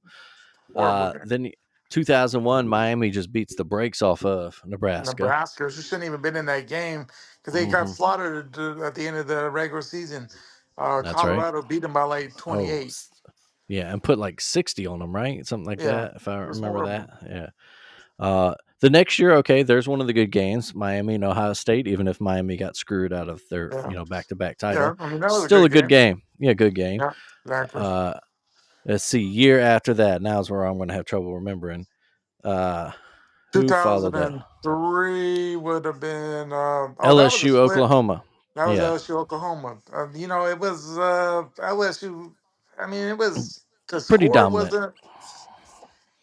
Horrible game. Then 2001, Miami just beats the brakes off of Nebraska. Nebraska, she shouldn't even been in that game because they got Hmm. slaughtered at the end of the regular season. That's right. Colorado beat them by like Oh, 28. yeah, and put like 60 on them, right? Something like Yeah, that, if I it was remember that. horrible. Yeah. The next year, okay, there's one of the good games, Miami and Ohio State. Even if Miami got screwed out of their, Yeah, back-to-back yeah. title, I mean, that was a still good a good game. game. Yeah, good game. Yeah, exactly. Uh, let's see. Year after that, now is where I'm going to have trouble remembering. Uh, who followed that? 2003 would have been. That was a LSU, split. Oklahoma. That was Yeah, LSU Oklahoma. It was LSU. I mean, it was the pretty score dominant. wasn't.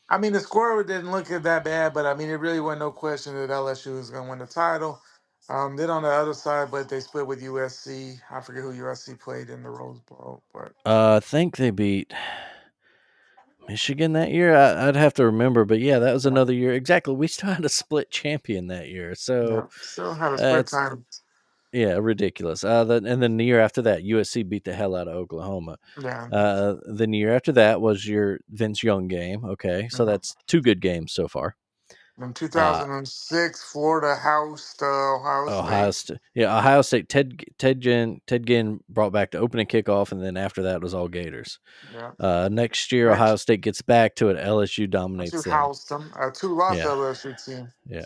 I mean, the score didn't look that bad, but I mean, it really wasn't no question that LSU was going to win the title. Then on the other side, but they split with USC. I forget who USC played in the Rose Bowl, but I think they beat Michigan that year. I'd have to remember, but yeah, that was yeah, another year. Exactly. We still had a split champion that year, yeah, so still had a split it's time. yeah, ridiculous. And then the year after that, USC beat the hell out of Oklahoma. Yeah, Then the year after that was your Vince Young game. Okay, so yeah. that's two good games so far. In Uh, 2006, Florida housed Ohio Ohio State. State, yeah, Ohio State. Ted Ginn brought back the opening kickoff, and then after that was all Gators. Yeah, Next year, Ohio next State gets back to it. LSU you dominates them. housed them. Two lost Yeah, LSU team. yeah.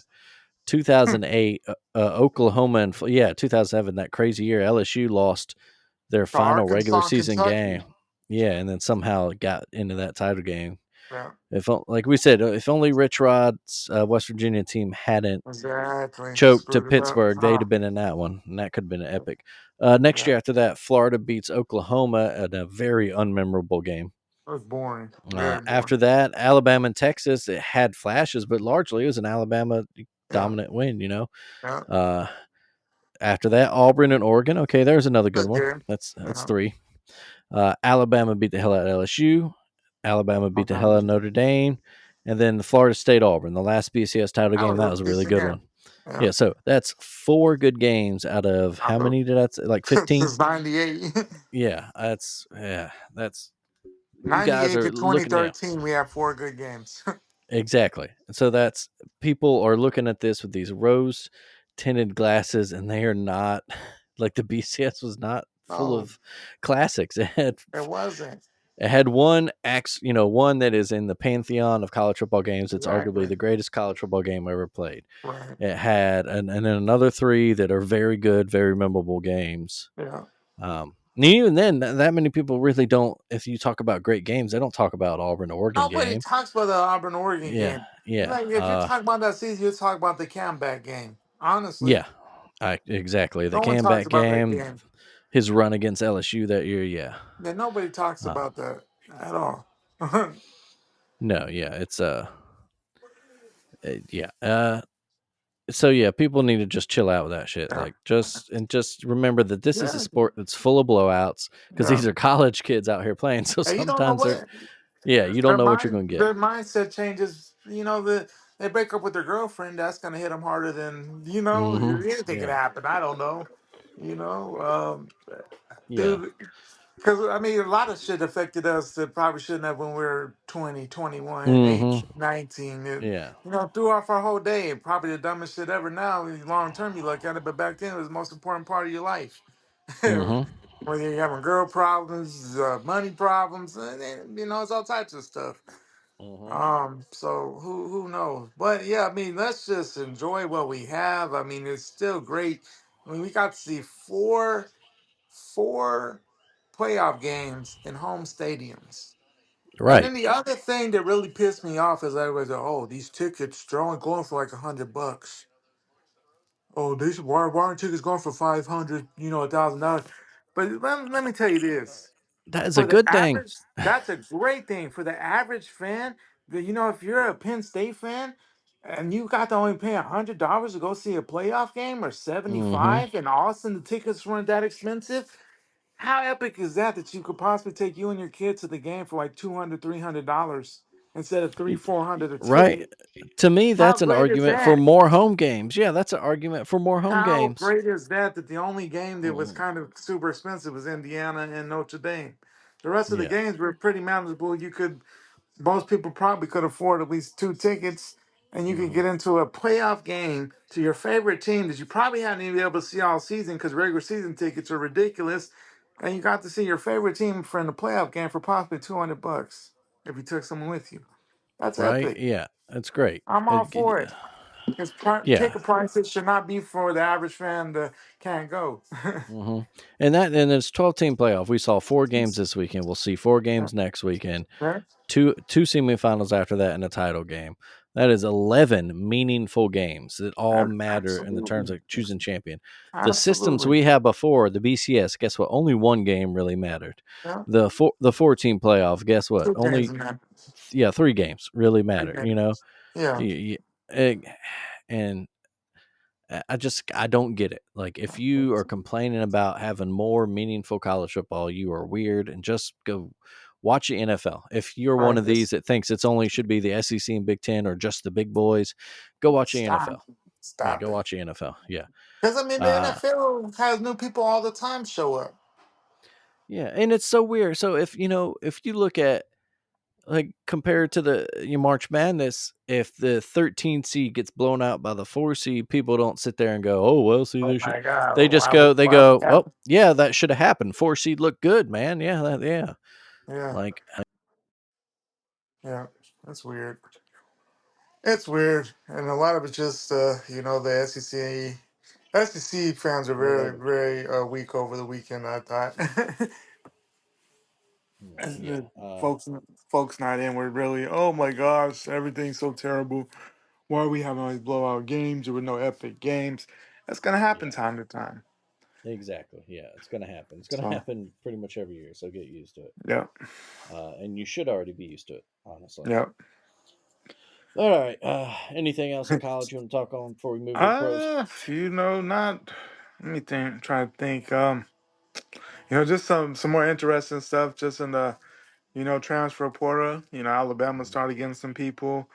2008, Oklahoma and yeah, 2007, that crazy year, LSU lost their To final regular Arkansas and season Kentucky. game. Yeah, and then somehow got into that title game. Yeah, Like we said, if only Rich Rod's West Virginia team hadn't exactly. choked to Screwed it up. Pittsburgh, they'd Oh, have been in that one, and that could have been epic. Next yeah. year after that, Florida beats Oklahoma in a very unmemorable game. It was boring. Very boring. After that, Alabama and Texas, it had flashes, but largely it was an Alabama Yeah. dominant win. Yeah. Uh, After that, Auburn and Oregon. Okay, there's another good Good one. game. That's Yeah. three. Alabama beat the hell out of LSU. Alabama beat the hell out of Okay. Notre Dame, and then the Florida State Auburn, the last BCS title That game. was That a was a really decent good game. one. Yeah. Yeah, so that's four good games out of I how know. many did I say? Like 15? Since 98. Yeah, that's you guys 98 are to looking, yeah, 2013, we have four good games. exactly. So that's people are looking at this with these rose tinted glasses, and they are not like the BCS was not full Oh, of classics. it wasn't. It had one that is in the pantheon of college football games. It's arguably Exactly. the greatest college football game ever played. Right. It had, and then another three that are very good, very memorable games. Yeah. And even then, that many people really don't. If you talk about great games, they don't talk about Auburn Oregon Nobody game. talks about the Auburn Oregon Yeah, game. yeah, Like, if you talk about that season, you talk about the comeback game. Honestly, yeah. Exactly the no one talks comeback about that game, game. his run against LSU that year. Yeah, Yeah, nobody talks uh, about that at all. no, yeah, it's yeah. So yeah, people need to just chill out with that shit. Yeah, Like just remember that this is a yeah, sport that's full of blowouts because yeah. these are college kids out here playing. So Hey, you don't know sometimes they're what yeah, you don't know what you're gonna get. their mindset changes. They break up with their girlfriend. That's gonna hit them harder than Mm-hmm. anything could Yeah. happen. I don't know. You know, Yeah. dude. Because, I mean, a lot of shit affected us that probably shouldn't have when we were 20, 21, Mm-hmm. 18, 19. Yeah. Threw off our whole day. Probably the dumbest shit ever now. Long term, you look at it, but back then it was the most important part of your life. Mm-hmm. Whether you're having girl problems, money problems, and, it's all types of stuff. Mm-hmm. So who knows? But yeah, I mean, let's just enjoy what we have. I mean, it's still great. I mean, we got to see four playoff games in home stadiums. And Right. then the other thing that really pissed me off is everybody's like, "Oh, these tickets they're only going for like $100. Oh, these why aren't tickets going for 500? $1,000." But let me tell you this: That is a for the good thing. average, that's a great thing. For the average fan, if you're a Penn State fan and you got to only pay $100 to go see a playoff game or Mm-hmm. 75, and Austin the tickets weren't that expensive. How epic is that you could possibly take you and your kids to the game for like $200, $300 instead of three, 400 a Right. ticket? To me, How that's an great is argument for that? more home games. Yeah, that's an argument for more home How games. great is that the only game that was Mm-hmm. kind of super expensive was Indiana and Notre Dame. The rest of the Yeah. games were pretty manageable. Most people probably could afford at least two tickets, and you could Mm-hmm. get into a playoff game to your favorite team that you probably hadn't even been able to see all season because regular season tickets are ridiculous. And you got to see your favorite team for in the playoff game for possibly $200 if you took someone with you. That's Right. epic. Yeah. That's great. I'm all for it. Because Yeah. ticket prices should not be for the average fan that can't go. Mm-hmm. And it's 12-team playoff. We saw 4 games this weekend. We'll see 4 games next weekend. Right? Two semifinals after that, and a title game. That is 11 meaningful games that all matter in the terms Absolutely. of choosing champion. The systems Absolutely. we had before, the BCS, guess what? Only one game really mattered. Yeah. The 4-team playoff, guess what? 2 games Only in that. yeah, 3 games really Three matter. games. Yeah. Eh, and I don't get it. Like if you are complaining about having more meaningful college football, you are weird and just go watch the NFL. If you're one Right. of these that thinks it's only should be the SEC and Big 10 or just the big boys, go watch the Stop. NFL. Yeah, Stop go it. watch the NFL. Yeah. Because, I mean, the Uh NFL has new people all the time show up. yeah, and it's so weird. So if you look at like compared to the March Madness, if the 13 seed gets blown out by the 4 seed, people don't sit there and go, "Oh well, see Oh they should." my God. They just Why would, go, they why would go, that "Well, happen? yeah, that should have happened. 4 seed looked good, man. Yeah, yeah." Yeah. Like, Yeah. That's weird. It's weird. And a lot of it's just, the SEC fans are very, whatever. very weak over the weekend, I thought. Yeah. The folks not in were really, oh my gosh, everything's so terrible. Why are we having all these blowout games? There were no epic games. That's gonna happen Yeah. time to time. Exactly. Yeah, it's gonna happen. It's gonna So happen pretty much every year. So get used to it. yeah, And you should already be used to it, honestly. yeah. All right. Anything else in college you want to talk on before we move to the pros? Not. Let me think. Try to think. Just some more interesting stuff. Just in the transfer portal. Alabama started getting some people.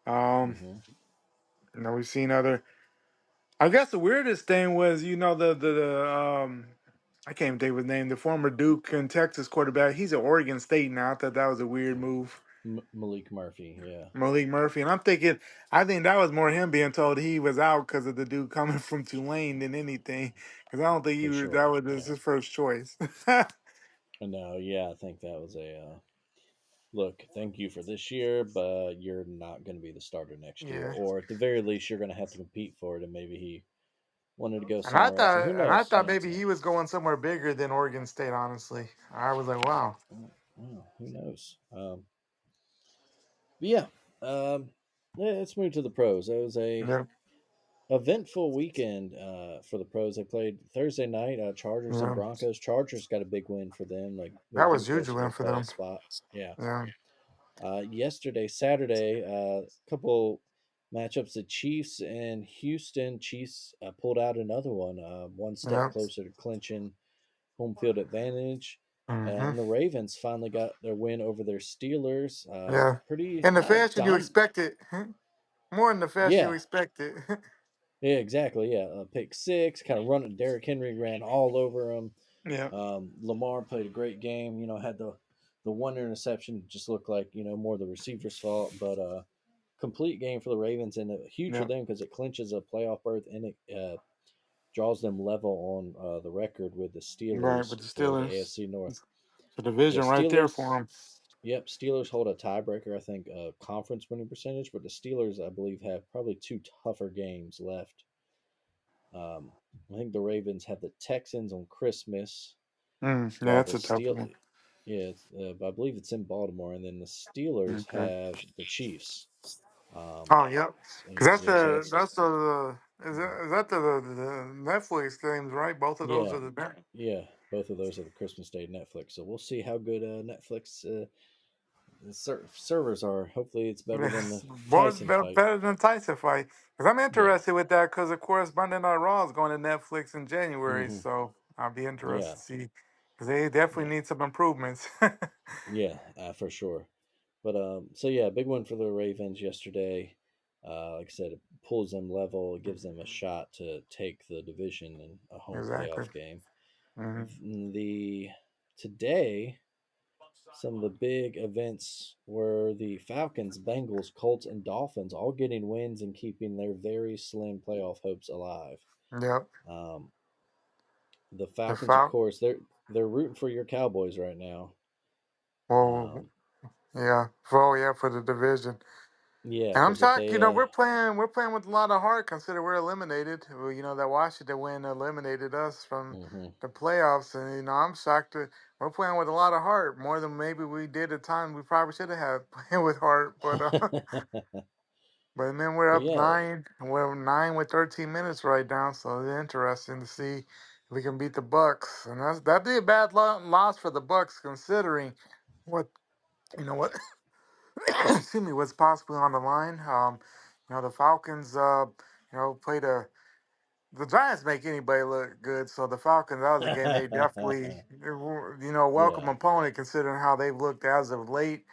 Um, Mm-hmm. we've seen other. I guess the weirdest thing was, I can't even think of his name. The former Duke and Texas quarterback. He's at Oregon State now. I thought that was a weird move. Malik Murphy. Yeah, Malik Murphy. And I'm thinking, I think that was more him being told he was out because of the dude coming from Tulane than anything. Because I don't think for that sure. was Yeah. his first choice. No, yeah, I think that was a look. Thank you for this year, but you're not going to be the starter next year, Yeah. or at the very least, you're going to have to compete for it. And maybe he wanted to go And I somewhere else, or thought who and I knows? thought Yeah, maybe he was going somewhere bigger than Oregon State, honestly. I was like, wow. who knows? But yeah, let's move to the pros. It was a Yeah. eventful weekend for the pros. They played Thursday night. Chargers and Yeah. Broncos. Chargers got a big win for them. Like they're That getting was huge closer to win a for playoff them. spot. Yeah. Yeah. Yesterday, Saturday, couple. matchups: the Chiefs and Houston. Chiefs pulled out another one step Yeah. closer to clinching home field advantage. Hmm. And the Ravens finally got their win over their Steelers. Yeah. Pretty In the not fashion you expected, more in the fashion you Yeah, expected. yeah, exactly. Yeah, pick six, kind of running. Derrick Henry ran all over him. Yeah. Lamar played a great game. Had the one interception, just looked like more the receiver's fault, but complete game for the Ravens and huge for Yeah. them because it clinches a playoff berth and it draws them level on the record with the Right, Steelers with the for the Steelers. AFC North. It's a The division right there for Steelers, them. yep, Steelers hold a tiebreaker. I think conference winning percentage, but the Steelers, I believe, have probably two tougher games left. Um, I think the Ravens have the Texans on Christmas, Yeah, while that's the a tough one. yeah, I believe it's in Baltimore, and then the Steelers Okay. have the Chiefs. Oh, yep. Because that's Yeah, so the that's that's the mhm. is that the Netflix games, right? Both of those Yeah, are the best. yeah, both of those are the Christmas Day Netflix. So we'll see how good Netflix servers are. Hopefully, it's better than Yes, the boy, Tyson better, fight. better than Tyson fight. Because I'm Yeah. interested with that. Because of course, Monday Night Raw is going to Netflix in January, Hmm. so I'll be interested Yeah. to see. Because they definitely Yeah. need some improvements. Yeah. For sure. But so yeah, big one for the Ravens yesterday. Like I said, it pulls them level. It gives them a shot to take the division in a home Exactly. playoff game. Hmm. The today, some of the big events were the Falcons, Bengals, Colts, and Dolphins all getting wins and keeping their very slim playoff hopes alive. Yep. Um, the The Falcons, of Falcons. course, they're rooting for your Cowboys right now. Well, Um, yeah. Oh, yeah, for the division. yeah, And I'm because if shocked. they, We're playing with a lot of heart. Consider we're eliminated. Well, that Washington win eliminated us from mhm. the playoffs, and I'm shocked that we're playing with a lot of heart, more than maybe we did at time. We probably should have had playing with heart, but but then we're but up yeah, nine. We're 9 with 13 minutes right now, so it's interesting to see if we can beat the Bucks, and that'd be a bad loss for the Bucks considering what what excuse me, what's possibly on the line. The Falcons, played the Giants make anybody look good. So the Falcons, that was a game they definitely, welcome yeah, opponent considering how they've looked as of late.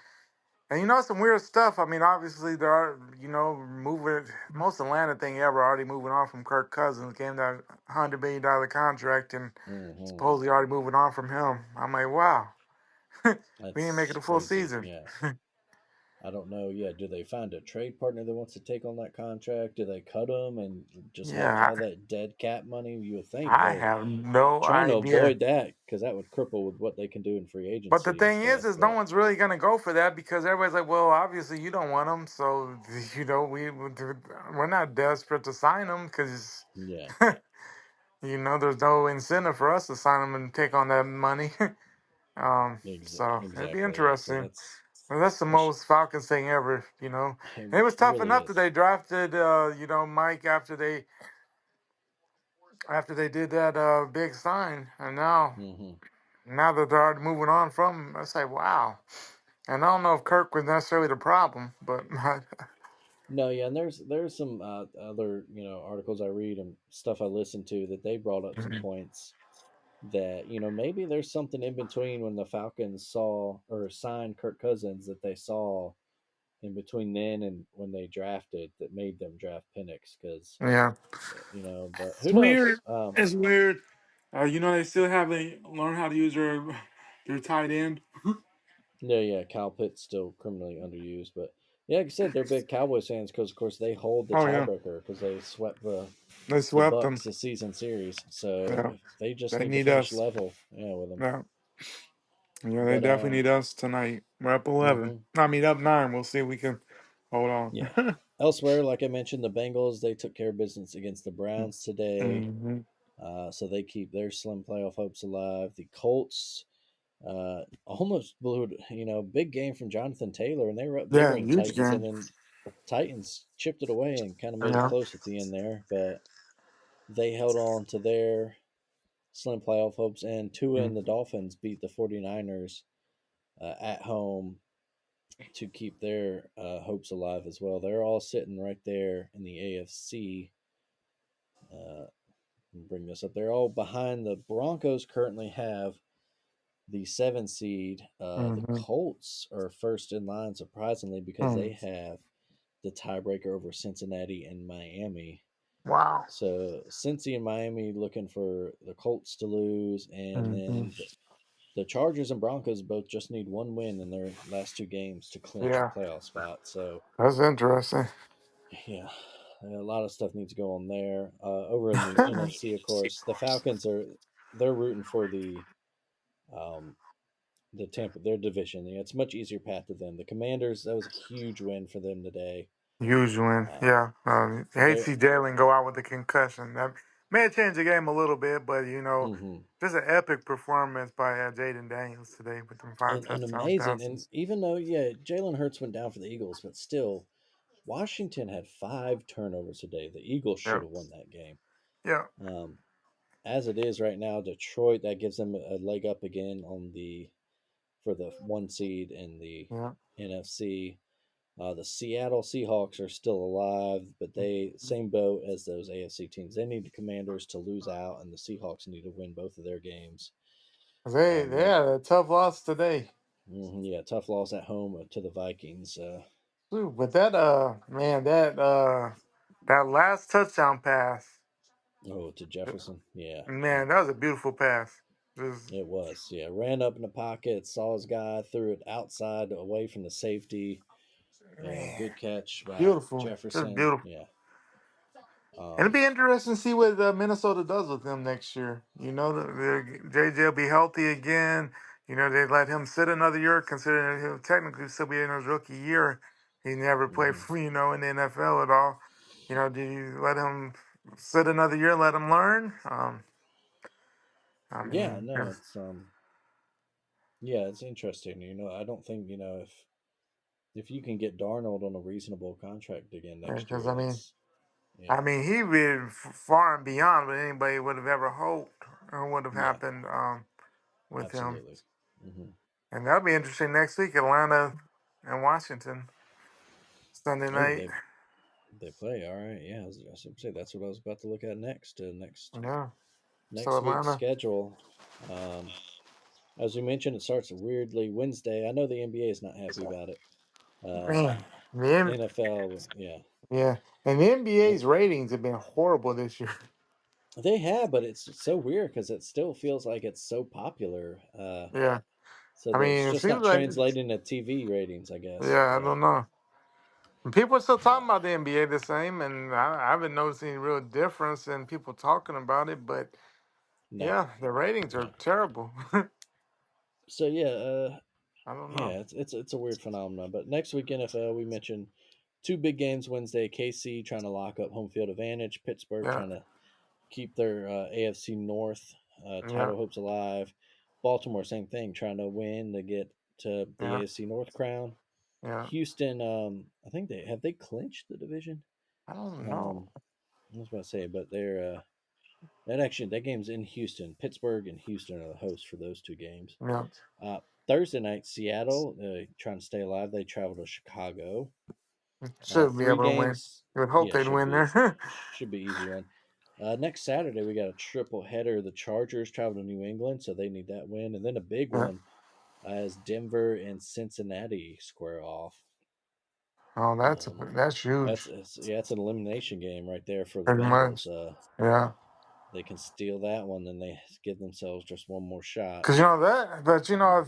And some weird stuff. I mean, obviously there are, moving most Atlanta thing ever already moving on from Kirk Cousins, gave that $100 million contract, and hmm supposedly already moving on from him. I'm like, wow, we ain't making that's a full crazy. season. Yeah, I don't know. Yeah, do they find a trade partner that wants to take on that contract? Do they cut them and just have Yeah, all that dead cap money? You would think I they're have no trying to idea. avoid that because that would cripple with what they can do in free But the agency and thing stuff. is no But one's really gonna go for that because everybody's like, well, obviously you don't want him, so we're not desperate to sign him because yeah, there's no incentive for us to sign him and take on that money. So it'd be exactly. Yeah, so interesting. Well, that's the it's most Falcons thing ever. it And it was tough really enough that is. they drafted, Mike after they did that big sign, and Hmm. now that they're already moving on from him, I say, wow. And I don't know if Kirk was necessarily the problem, but No, yeah, and there's some other articles I read and stuff I listen to that they brought up some points that maybe there's something in between when the Falcons saw or signed Kirk Cousins that they saw in between then and when they drafted that made them draft Penix because yeah, but it's who weird. knows? It's weird. They still haven't learned how to use their tight end. Yeah, yeah, Kyle Pitt's still criminally underused, but yeah, like I said, they're big Cowboys fans because of course they hold the Oh yeah, tiebreaker because they swept they the swept them. Bucks the season series, so Yeah, if they just they need to need finish us. level, yeah, with them. Yeah, yeah, they But definitely need us tonight. We're up 11. hmm I mean, up 9. We'll see if we can hold yeah. on. Elsewhere, like I mentioned, the Bengals they took care of business against the Browns today, Hmm. so they keep their slim playoff hopes alive. The Colts almost blew it, big game from Jonathan Taylor, and they were up big Yeah, on the huge Titans, and game. then Titans chipped it away and kind of made it Yeah. close at the end there, but they held on to their slim playoff hopes, and Tua and the Dolphins beat the 49ers at home to keep their hopes alive as well. They're all sitting right there in the AFC. Uh, bring this up. They're all behind the Broncos. Currently have the 7 seed. The Mm-hmm. Colts are first in line, surprisingly, because they Mm. have the tiebreaker over Cincinnati and Miami. Wow. So Cincy and Miami looking for the Colts to lose, and Mm-hmm. then the Chargers and Broncos both just need one win in their last 2 games to clinch a Yeah, playoff spot. So that's interesting. yeah, a lot of stuff needs to go on there. Over in the NFC, of course, the Falcons they're rooting for um, the Tampa their division. Yeah, it's a much easier path to them. The Commanders, that was a huge win for them today. Huge win. Uh, Yeah. I hate to they're see Jalen go out with a concussion. That may have changed the game a little bit, but hmm just an epic performance by Jaden Daniels today with them five and touchdown amazing. And passes. even though Jalen Hurts went down for the Eagles, but still Washington had 5 turnovers today. The Eagles should Yeah. have won that game. Yeah. Um, as it is right now, Detroit that gives them a leg up again on the for the 1 seed in the Yeah. NFC. The Seattle Seahawks are still alive, but they same boat as those AFC teams. They need the Commanders to lose out, and the Seahawks need to win both of their games. They They had a tough loss today. yeah, tough loss at home to the Vikings. Ooh, but that man, that last touchdown pass, Oh, to Jefferson, yeah, man, that was a beautiful pass. Just it was. Yeah, ran up in the pocket, saw his guy, threw it outside away from the safety. Yeah, man, good catch by beautiful. Just Jefferson. beautiful. Yeah. And it'd Um, be interesting to see what Minnesota does with him next year. JJ will be healthy again. They let him sit another year, considering he'll technically still be in his rookie year. He never played, mhm. in the NFL at all. Do you let him sit another year, let him learn? I Yeah, mean, no, it's interesting. I don't think if you can get Darnold on a reasonable contract again next because year, I mean, that's yeah, he been far and beyond what anybody would have ever hoped or would have yeah, happened with him. absolutely. hmm And that'll be interesting next week, Atlanta and Washington, Sunday Oh, night. they play. All right, yeah. I was gonna say that's what I was about to look at next. Yeah. So Next week's Atlanta, schedule. Um, as we mentioned, it starts weirdly Wednesday. I know the NBA is not happy about it. Uh, man, the N- NFL, yeah, yeah, and the and NBA's ratings have been horrible this year. they have, but it's so weird because it still feels like it's so popular. Yeah, So I that it's mean, it just seems not like, translating to TV ratings, I guess. yeah, I But don't know. And people are still uh, talking about the NBA the same, and I haven't noticed any real difference in people talking about it. But no, yeah, the ratings are no. terrible. I So yeah, don't know. yeah, it's a weird phenomenon. But next week NFL, we mentioned 2 big games Wednesday. KC trying to lock up home field advantage. Pittsburgh Yeah, trying to keep their AFC North yeah, title hopes alive. Baltimore, same thing, trying to win to get to the yeah, AFC North crown. yeah. Houston, I think they clinched the division. I don't know. Um, I was about to say, but they're that game's in Houston. Pittsburgh and Houston are the hosts for those 2 games. Yeah, Uh, Thursday night, Seattle trying to stay alive. They travel to Chicago. should be Three able to win. games, You would hope yeah, they'd win there. should be easy one. Next Saturday we got a triple header. The Chargers travel to New England, so they need that win, and then a big Yeah. one as Denver and Cincinnati square off. Oh, Um, that's huge. it's an elimination game right there for the Pretty Bengals. much. Yeah. They can steal that one, then they give themselves just one more shot. Because that, but Mm,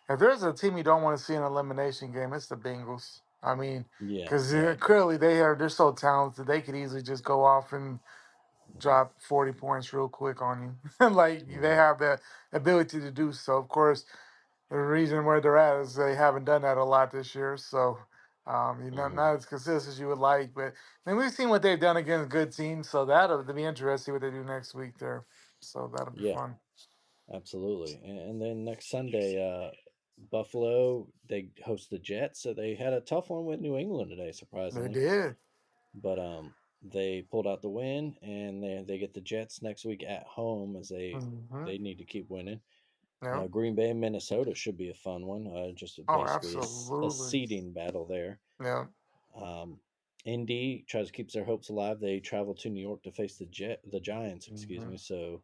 if there's a team you don't want to see in an elimination game, it's the Bengals. I mean, yeah, because right. clearly they're so talented, they could easily just go off and hmm drop 40 points real quick on you. Like they hmm have the ability to do so. Of course, the reason where they're at is they haven't done that a lot this year. So, hmm not as consistent as you would like. But I mean, we've seen what they've done against good teams. So that'll be interesting what they do next week there. So that'll be Yeah, fun. absolutely. And then next Sunday, Buffalo they host the Jets, so they had a tough one with New England today, They surprisingly. did. But they pulled out the win, and they get the Jets next week at home as Hmm. they need to keep winning. Yeah. Green Bay and Minnesota should be a fun one. Just Oh, basically a absolutely. seeding battle there. Yeah. Um, Indy tries to keep their hopes alive. They travel to New York to face the Giants. Excuse Hmm. me. So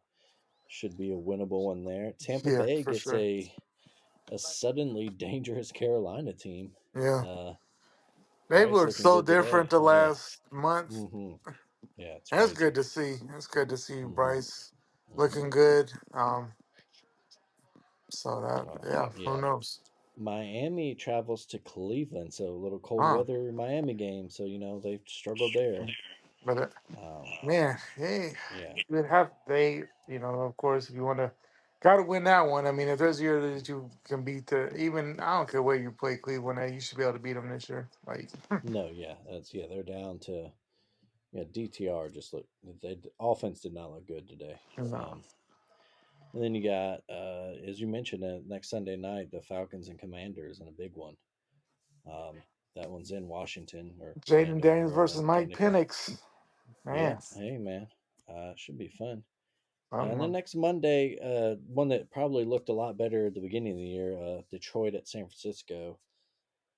should be a winnable one there. Tampa Yeah, Bay for gets sure. a suddenly dangerous Carolina team. Yeah. Uh, They've Bryce looked looking so good different today. the Yeah. last month. Hmm. Yeah, it's That's good crazy. to see. It's good to see Hmm. Bryce Hmm. looking good. So that, yeah, who Yeah. knows? Miami travels to Cleveland, so a little cold Huh. weather Miami game. So they've struggled there. But Um, man, hey, yeah. you'd have they, of course, if you want to, got to win that one. I mean, if there's a year that you can beat the even, I don't care where you play Cleveland at, you should be able to beat them this year. Like, No, yeah, they're down to DTR just look the offense did not look good today. no, Um, and then you got as you mentioned next Sunday night the Falcons and Commanders in a big one. Um, that one's in Washington or Jaden Mandarin, Daniels versus Maryland, Mike technically. Penix. Yeah, Man, hey man, should be fun. I don't And then know. next Monday, one that probably looked a lot better at the beginning of the year, Detroit at San Francisco.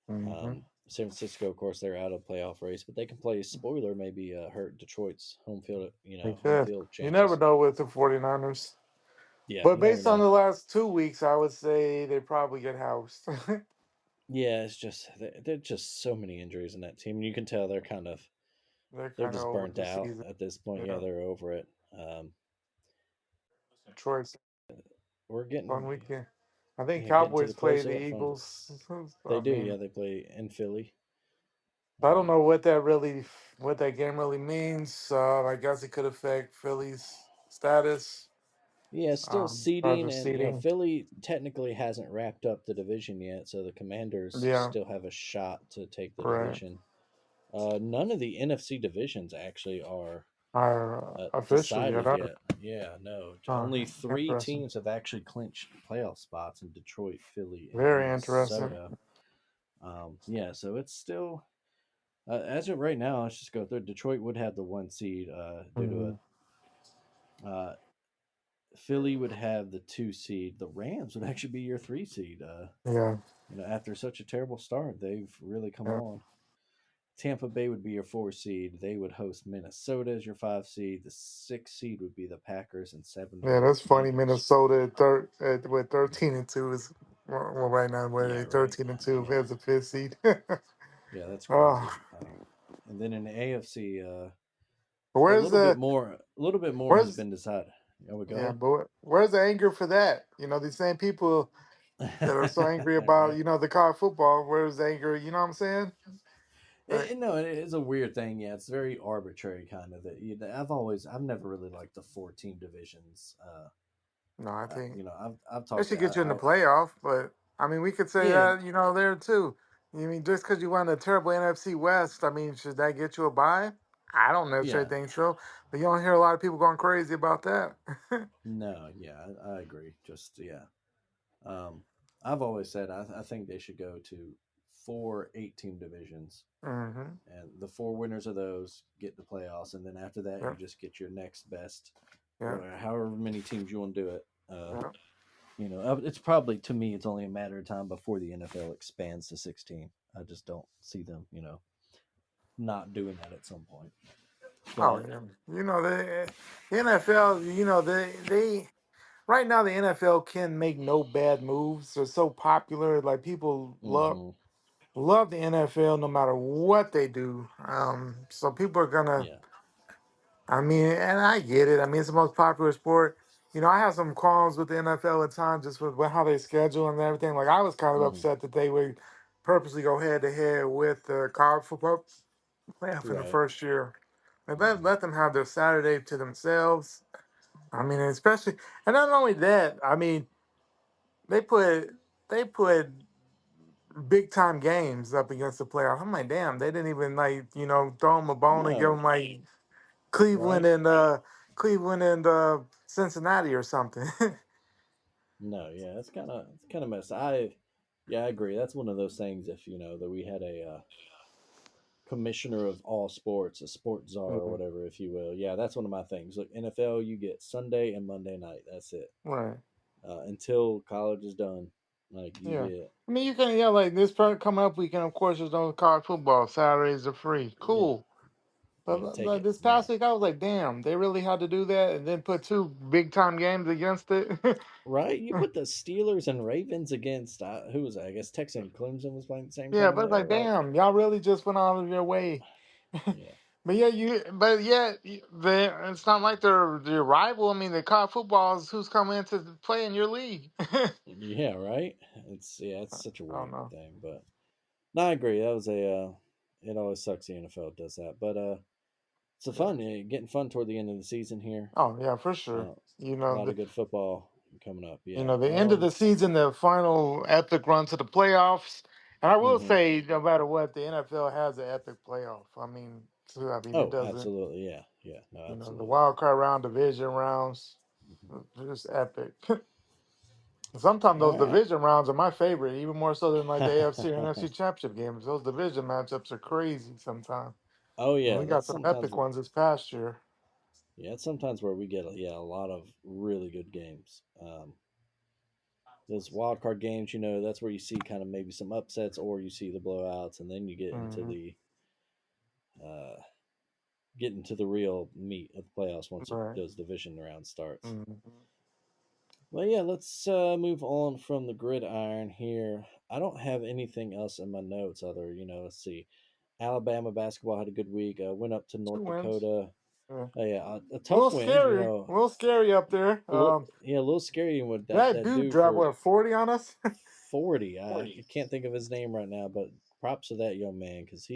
Hmm. San Francisco, of course, they're out of playoff race, but they can play spoiler, maybe hurt Detroit's home field, They home could. field You never chances. know with the 49ers. Yeah, But you never based on know. the last 2 weeks, I would say they probably get housed. Yeah, it's just there's just so many injuries in that team, and you can tell They're they're kind of just over burnt the out season. at this point. Yeah, Yeah. they're over it. Um, Detroit's we're fun getting weekend. I think getting to Cowboys the play close the of that fun. Eagles. They I do, mean, yeah. They play in Philly. I don't Um, know what that game really means. I guess it could affect Philly's status, Yeah, still as far as seeding, their and seeding. Philly technically hasn't wrapped up the division yet, so the Commanders Yeah, still have a shot to take the right. division. None of the NFC divisions actually are Are official yet? decided yet. Yeah, no, Oh, only three interesting. teams have actually clinched playoff spots in Detroit, Philly, and Very interesting. Minnesota. Yeah, so it's still as of right now. Let's just go through. Detroit would have the one seed due to Hmm. a Philly would have the two seed. The Rams would actually be your three seed. Yeah, After such a terrible start, they've really come yeah, on. Tampa Bay would be your four seed. They would host Minnesota as your five seed. The six seed would be the Packers, and seven would yeah. be the That's funny. Commanders. Minnesota with 13-2 is well right now. Where Yeah, they right. 13-2 Yeah, as the fifth seed. yeah, that's Oh, crazy. And then in the AFC, where's the a little bit more has where's been decided. Oh, we go yeah, ahead. but where's the anger for that? These same people that are so angry about, Right. the college football. Where's the anger? You know what I'm saying? Like, No, it is a weird thing. Yeah, it's very arbitrary, kind of. I've never really liked the four-team divisions. no, I think I've they talked. should get you in the I playoff. But I mean, we could say Yeah, that, there too. You mean just because you won a terrible NFC West, I mean, should that get you a bye? I don't necessarily yeah, think so, but you don't hear a lot of people going crazy about that. no, yeah, I agree. Just yeah, um, I've always said I think they should go to four 8-team divisions, Hmm. and the four winners of those get the playoffs, and then after that, you Yeah, just get your next best, yeah, however many teams you want to do it. yeah. It's probably to me, it's only a matter of time before the NFL expands to 16. I just don't see them, not doing that at some point. Oh But yeah. The NFL. They right now the NFL can make no bad moves. They're so popular. Like people hmm love the NFL no matter what they do. So people are gonna. yeah, I mean, and I get it. I mean, it's the most popular sport. I have some qualms with the NFL at times, just with how they schedule and everything. Like I was kind of hmm upset that they would purposely go head to head with the college football playoff in the right, first year. Like, let, hmm let them have their Saturday to themselves. I mean, especially, and not only that. I mean, they put they put big time games up against the playoff. I'm like, damn, they didn't even like throw them a bone and give no, them like Cleveland right, and Cleveland and Cincinnati or something. no, yeah, it's kind of messed. I agree. That's one of those things. If that we had a commissioner of all sports, a sports czar or Mhm. whatever, if you will. Yeah, that's one of my things. Look, NFL, you get Sunday and Monday night. That's it. Right. until college is done. Like you Yeah. get, I mean, you can, yeah, like this part coming up weekend, of course, there's no college football. Saturdays are free. yeah, Cool. you But got to take like it. this Yeah, past week, I was like, damn, they really had to do that and then put two big time games against it. right. You put the Steelers and Ravens against who was that? I guess Texas and Clemson was playing at the same Yeah, time but it's there. like, Like, damn, y'all really just went out of your way. yeah, But yeah, it's not like they're your rival. I mean, the college football is who's coming in to play in your league. I yeah, right. It's such a don't weird know. thing, but no, I agree. That was a. It always sucks the NFL does that, but it's a Yeah. fun, getting fun toward the end of the season here. Oh yeah, for sure. Uh, You a know lot the of good football coming up. you Yeah. know the end of the season, the final epic run to the playoffs. And I will Hmm. say, no matter what, the NFL has an epic playoff. I mean, it Oh, doesn't. absolutely. Yeah. Yeah. No, You know, the absolutely. wild card round, division rounds, Hmm. just epic. Sometimes those All division rounds are my favorite, even more so than like the AFC and right. NFC championship games. Those division matchups are crazy sometimes. Oh And yeah, we got that's some sometimes. epic ones this past year. Yeah, it's sometimes where we get a lot of really good games. Those wild card games, that's where you see kind of maybe some upsets, or you see the blowouts, and then you Hmm. uh, get into the real meat of the playoffs once Right. those division rounds starts. Hmm. Well, yeah, let's move on from the gridiron here. I don't have anything else in my notes other, let's see. Alabama basketball had a good week. Went up to Two North wins. Dakota. Yeah. Oh yeah, a A little tough win. scary. A little scary up there. Yeah, a little scary with that That that dude dude dropped for what, 40 on us? 40. I can't think of his name right now, but props to that young man because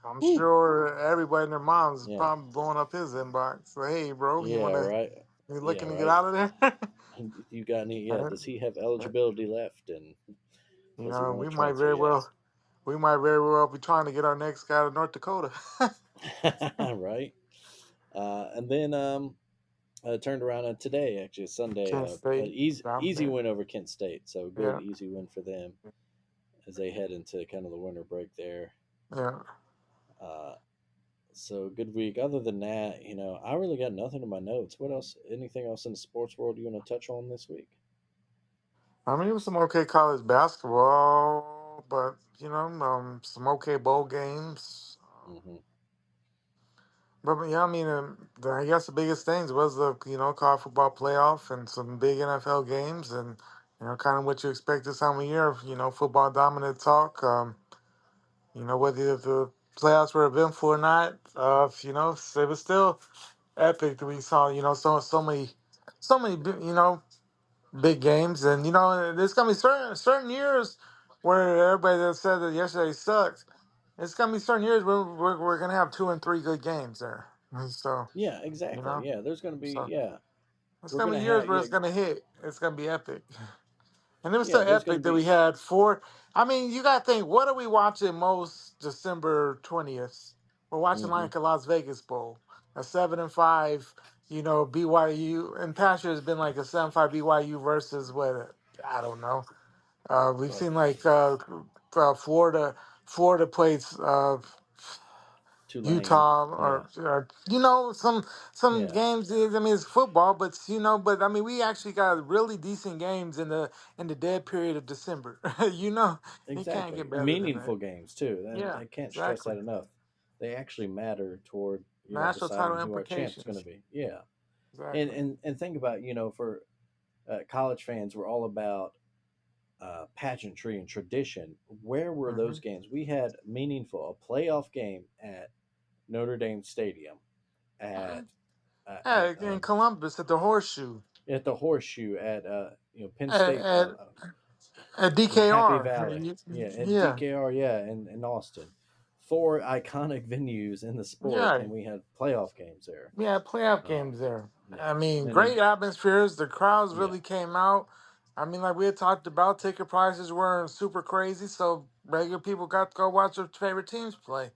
I'm whew, sure everybody and their moms is yeah, probably blowing up his inbox. So, hey, bro, yeah, right, you yeah, looking to get right. out of there? You got any? Yeah, Uh, does he have eligibility left, and You does he know, want to transfer? we might very well be trying to get our next guy to North Dakota. Yeah, right. And then turned around today, actually Sunday, Kent an State, easy yeah, win over Kent State. So good, yeah, easy win for them as they head into kind of the winter break there. yeah. Uh, so good week. Other than that, I really got nothing in my notes. What else? Anything else in the sports world you want to touch on this week? I mean, it was some okay college basketball, but some okay bowl games. Hmm. But yeah, I mean, I guess the biggest things was the college football playoff and some big NFL games, and kind of what you expect this time of year. Football dominant talk. Whether the playoffs were eventful or not, it was still epic that we saw. So many big games, and there's gonna be certain years where everybody that said that yesterday sucked. It's gonna be certain years where we're gonna have two and three good games there. And so Yeah, you exactly. know, Yeah, there's going to be. so Yeah, it's we're gonna going be to years have. where Yeah, it's gonna hit. It's gonna be epic. And it was yeah. so There's going epic to that we be. had four. I mean, you got to think, what are we watching most December 20th? We're watching Hmm. like a Las Vegas Bowl, a 7-5, BYU. And past year has been like a 7-5 BYU versus what, I don't know. We've Like seen like Florida plays Tulane. Utah, Yeah, or some yeah. games. I mean, it's football, but but I mean, we actually got really decent games in the dead period of December. It can't Exactly. get better than that. Meaningful games too. And Yeah, I can't stress exactly. that enough. They actually matter toward National title deciding who our champ's going to implications. be. Yeah. And Exactly. and think about for college fans, we're all about pageantry and tradition. Where were Hmm. those games? We had meaningful a playoff game at Notre Dame Stadium at uh, Yeah, at in um, Columbus at the Horseshoe, at the Horseshoe at Penn at State. at, at In Happy DKR. Valley. Yeah, at Yeah, DKR, yeah, in Austin. Four iconic venues in the sport, yeah. and we had playoff games there. We had playoff Um, games there. yeah, I mean, and then great atmospheres. The crowds yeah, really came out. I mean, like we had talked about, ticket prices weren't super crazy, so regular people got to go watch their favorite teams play.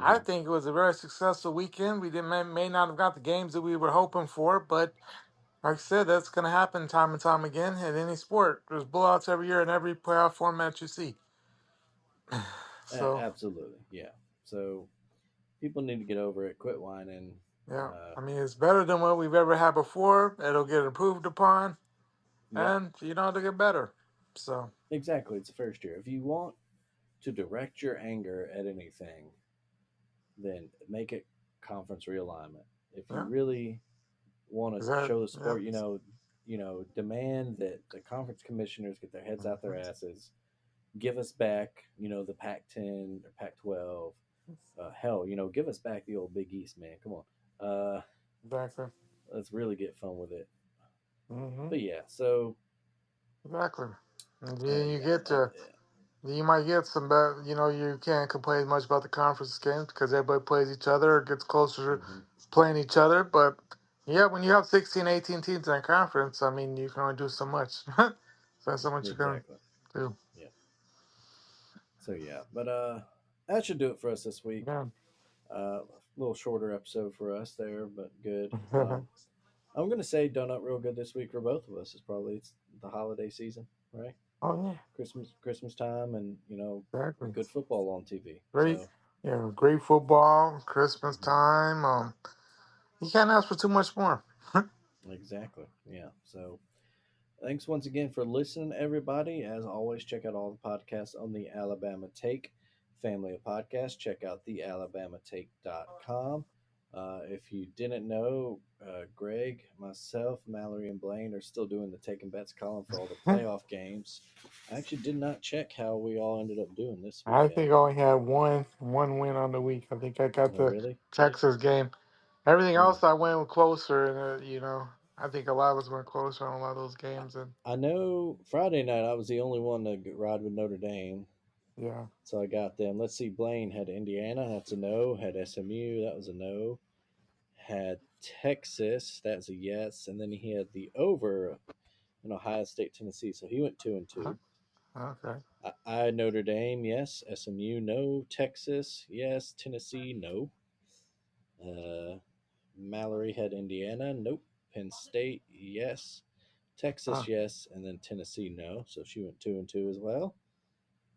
I hmm, think it was a very successful weekend. We didn't may not have got the games that we were hoping for, but like I said, that's going to happen time and time again in any sport. There's blowouts every year in every playoff format you see. So absolutely, yeah. So people need to get over it, quit whining. yeah, Uh, I mean, it's better than what we've ever had before. It'll get improved upon. Yep. and to get better. So Exactly. It's the first year. If you want to direct your anger at anything, then make it conference realignment. If you yeah, really want is to that show the yeah? sport, demand that the conference commissioners get their heads out their Mhm. asses, give us back, the Pac-10 or Pac-12. Hell, give us back the old Big East, man. Come on. Exactly. Let's really get fun with it. Hmm. But yeah, so Exactly. And then you yeah, get to you might get some better. You can't complain much about the conference games because everybody plays each other, or gets closer to hmm playing each other. But yeah, when you have 16, 18 teams in a conference, I mean, you can only do so much. So that's so much you can exactly. do. Yeah. So yeah, but that should do it for us this week. Yeah. A little shorter episode for us there, but good. I'm gonna say done up real good this week for both of us. It's the holiday season, right? Oh yeah, Christmas time, and exactly. good football on TV. Great. So Yeah, great football, Christmas mhm, time. You can't ask for too much more. exactly, yeah. So thanks once again for listening, everybody. As always, check out all the podcasts on the Alabama Take family of podcasts. Check out thealabamatake.com. If you didn't know, Greg, myself, Mallory, and Blaine are still doing the taking bets column for all the playoff games. I actually did not check how we all ended up doing this I weekend. think I only had one win on the week. I think I got Oh, the really? Texas game. Everything Hmm. else I went closer, and I think a lot of us went closer on a lot of those I, games, and I know Friday night I was the only one to ride with Notre Dame. yeah, So I got them. Let's see. Blaine had Indiana. That's a no. Had SMU. That was a no. Had Texas. That's a yes. And then he had the over in Ohio State, Tennessee. So he went 2-2. okay, I had Notre Dame. Yes. SMU. No. Texas. Yes. Tennessee. No. Uh, Mallory had Indiana. Nope. Penn State. Yes. uh, Texas. Yes. And then Tennessee. No. So she went 2-2 as well.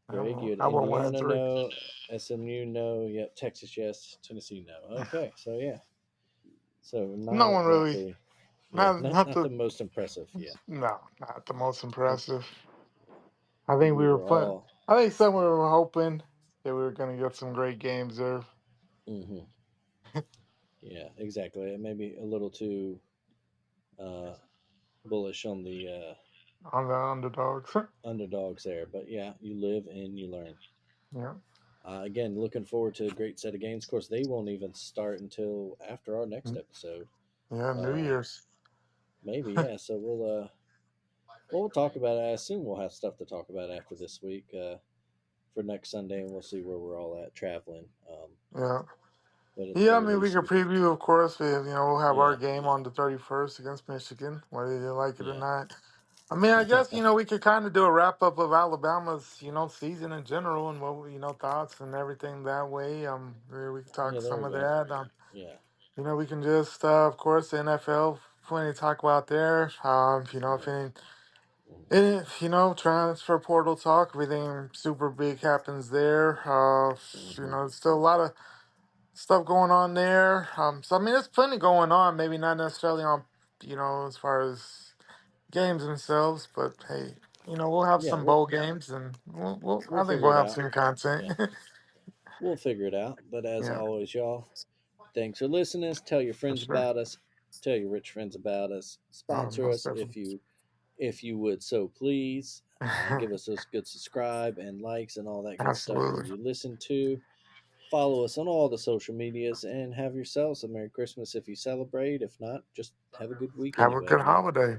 Greg, you had I won 1 and Indiana, 3. no. SMU, no. Yep. Texas, yes. Tennessee, no. Okay. So yeah. So No not one really, exactly. Yeah. not Not not not the the most impressive. Yeah. no, not the most I impressive. I think think we we were were put. all. I think some Yeah. were hoping that we were going to get some great games there hmm Yeah. Exactly. Maybe a little too uh, bullish on the on the underdogs. underdogs there, but yeah, you live and you learn. Yeah, Again, looking forward to a great set of games. Of course, they won't even start until after our next episode. yeah, New Uh, Year's. Maybe, yeah. So we'll talk about it. I assume we'll have stuff to talk about after this week for next Sunday, and we'll see where we're all at traveling. Yeah. But at the Yeah, I very mean, we least, could we can. preview, of course. We'll have our Yeah, game on the 31st against Michigan, whether you like it or yeah, not. I mean, I guess, we could kind of do a wrap up of Alabama's, season in general and what, thoughts and everything that way. We could talk yeah. There some we of go. that. Yeah. We can just, of course, the NFL, plenty to talk about there. If Yep. hmm transfer portal talk, everything super big happens there. hmm There's still a lot of stuff going on there. So I mean, there's plenty going on. Maybe not necessarily on, as far as games themselves, but hey, we'll have Yeah. some We'll bowl games, and we'll I think figure we'll it have out. some content. Yeah, we'll figure it out. But as Yeah, always, y'all, thanks for listening. Tell your for friends sure. about us. Tell your rich friends about us. Sponsor Most us definitely. if you would so please. Give us those good subscribe and likes and all that good stuff where Absolutely. you listen to. Follow us on all the social medias and have yourselves a Merry Christmas if you celebrate. If not, just have a good week Have a anyway, good man. holiday,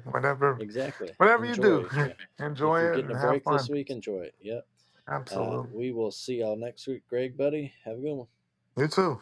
Exactly. whatever you do. Enjoy. Yeah. If Enjoy you're it getting and a have break this fun. week, enjoy it. Yep. Absolutely. We will see y'all next week. Greg, buddy, have a good one. You too.